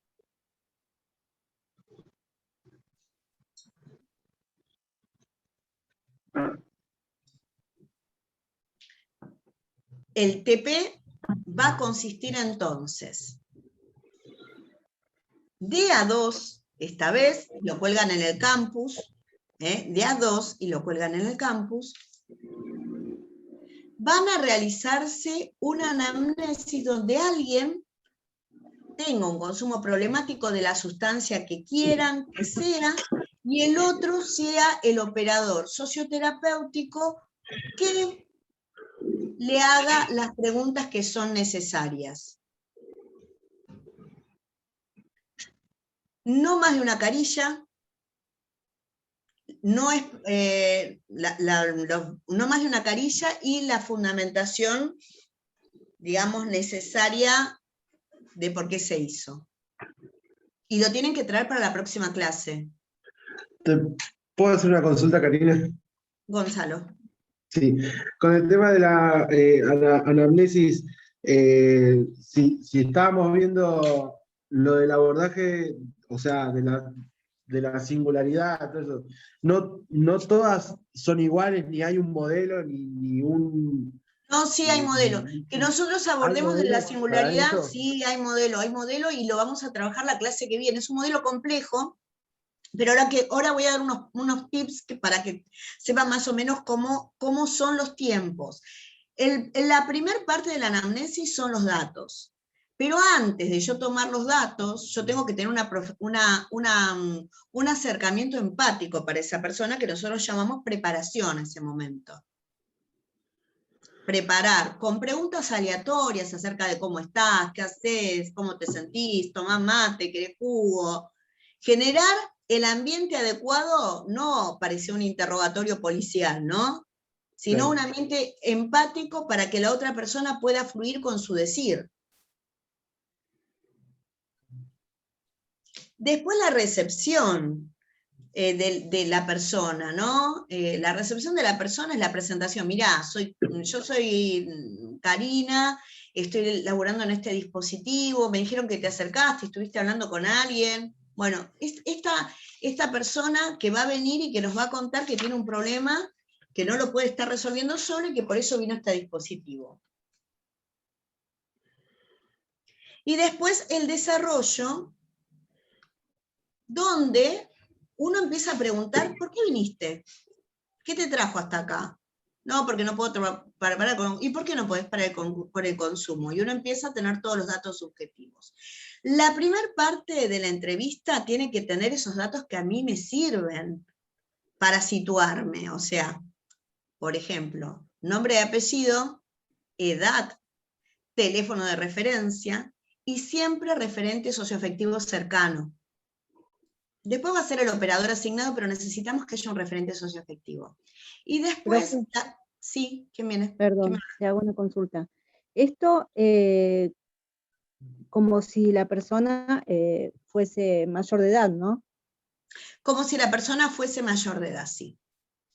El TP va a consistir entonces de A2, esta vez lo cuelgan en el campus, de A2 y lo cuelgan en el campus, van a realizarse una anamnesis donde alguien tenga un consumo problemático de la sustancia que quieran que sea, y el otro sea el operador socioterapéutico que le haga las preguntas que son necesarias. No más de una carilla, no más de una carilla, y la fundamentación, digamos, necesaria de por qué se hizo. Y lo tienen que traer para la próxima clase. ¿Puedo hacer una consulta, Karina? Gonzalo. Sí, con el tema de la anamnesis, si estábamos viendo lo del abordaje, o sea, de la singularidad, todo eso, no todas son iguales, ni hay un modelo, ni un... No, sí hay modelo. Que nosotros abordemos de la singularidad, sí hay modelo y lo vamos a trabajar la clase que viene. Es un modelo complejo, pero ahora voy a dar unos tips para que sepan más o menos cómo son los tiempos. La primera parte de la anamnesis son los datos. Pero antes de yo tomar los datos, yo tengo que tener un acercamiento empático para esa persona, que nosotros llamamos preparación en ese momento. Preparar con preguntas aleatorias acerca de cómo estás, qué haces, cómo te sentís, tomás mate, querés jugo. Generar el ambiente adecuado, no parecía un interrogatorio policial, ¿no? Sino un ambiente empático para que la otra persona pueda fluir con su decir. Después la recepción de la persona, ¿no? La recepción de la persona es la presentación. Mirá, yo soy Karina, estoy laburando en este dispositivo, me dijeron que te acercaste, estuviste hablando con alguien. Bueno, esta persona que va a venir y que nos va a contar que tiene un problema, que no lo puede estar resolviendo solo y que por eso vino a este dispositivo. Y después el desarrollo, donde uno empieza a preguntar, ¿por qué viniste? ¿Qué te trajo hasta acá? No, porque no puedo parar con... ¿Y por qué no podés parar por el consumo? Y uno empieza a tener todos los datos subjetivos. La primera parte de la entrevista tiene que tener esos datos que a mí me sirven para situarme. O sea, por ejemplo, nombre y apellido, edad, teléfono de referencia y siempre referente socioafectivo cercano. Después va a ser el operador asignado, pero necesitamos que haya un referente socioafectivo. Y después, sí, ¿quién viene? Perdón, te hago una consulta. Esto, como si la persona fuese mayor de edad, ¿no? Como si la persona fuese mayor de edad, sí.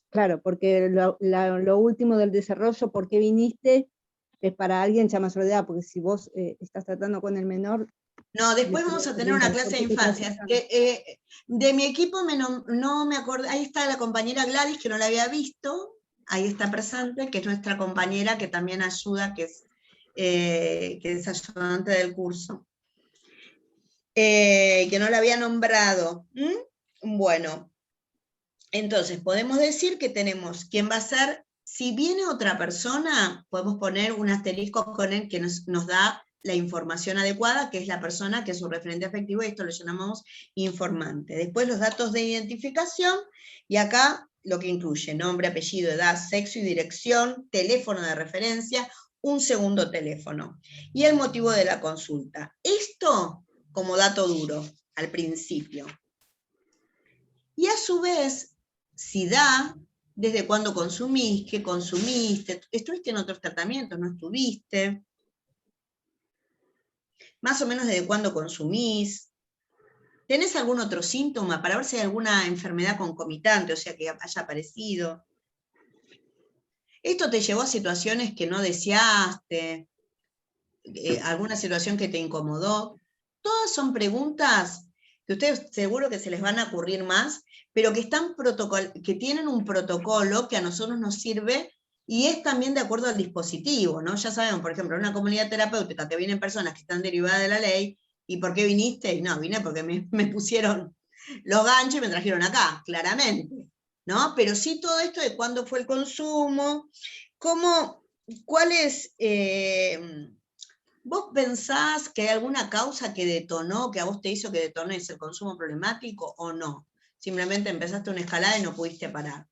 Claro, porque lo último del desarrollo, ¿por qué viniste? Es para alguien ya mayor de edad, porque si vos estás tratando con el menor... No, después vamos a tener una clase de infancia. De mi equipo no me acuerdo, ahí está la compañera Gladys, que no la había visto, ahí está presente, que es nuestra compañera que también ayuda, que es ayudante del curso. Que no la había nombrado. Bueno, entonces podemos decir que tenemos quién va a ser, si viene otra persona, podemos poner un asterisco con él que nos da la información adecuada, que es la persona que es su referente afectivo, y esto lo llamamos informante. Después los datos de identificación, y acá lo que incluye nombre, apellido, edad, sexo y dirección, teléfono de referencia, un segundo teléfono, y el motivo de la consulta. Esto como dato duro. al principio. Y a su vez, si da, desde cuándo consumís, qué consumiste, estuviste en otros tratamientos, no estuviste, más o menos desde cuándo consumís, ¿tenés algún otro síntoma para ver si hay alguna enfermedad concomitante, o sea, que haya aparecido? ¿Esto te llevó a situaciones que no deseaste? ¿Alguna situación que te incomodó? Todas son preguntas que ustedes seguro que se les van a ocurrir más, pero que tienen un protocolo que a nosotros nos sirve y es también de acuerdo al dispositivo, ¿no? Ya sabemos, por ejemplo, en una comunidad terapéutica que vienen personas que están derivadas de la ley, ¿y por qué viniste? Y no, vine porque me pusieron los ganchos y me trajeron acá, claramente, ¿no? Pero sí todo esto de cuándo fue el consumo, cuál es... ¿Vos pensás que hay alguna causa que detonó, que a vos te hizo que detones el consumo problemático o no? Simplemente empezaste una escalada y no pudiste parar.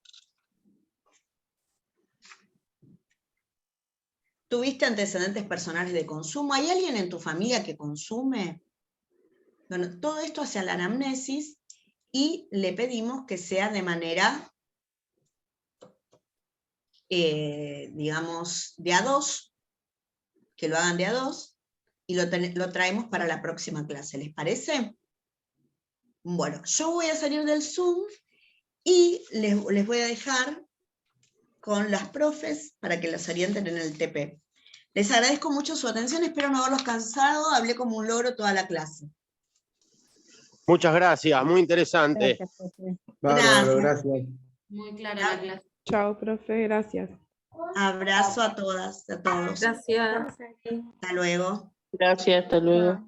¿Tuviste antecedentes personales de consumo? ¿Hay alguien en tu familia que consume? Bueno, todo esto hacia la anamnesis y le pedimos que sea de manera, digamos, de a dos, que lo hagan de a dos, y lo traemos para la próxima clase, ¿les parece? Bueno, yo voy a salir del Zoom y les voy a dejar con las profes para que las orienten en el TP. Les agradezco mucho su atención, espero no haberlos cansado, hablé como un loro toda la clase. Muchas gracias, muy interesante. Gracias, profe. Bárbaro, gracias. Muy clara la clase. Chao, profe, gracias. Abrazo a todas, a todos. Gracias. Hasta luego. Gracias, hasta luego.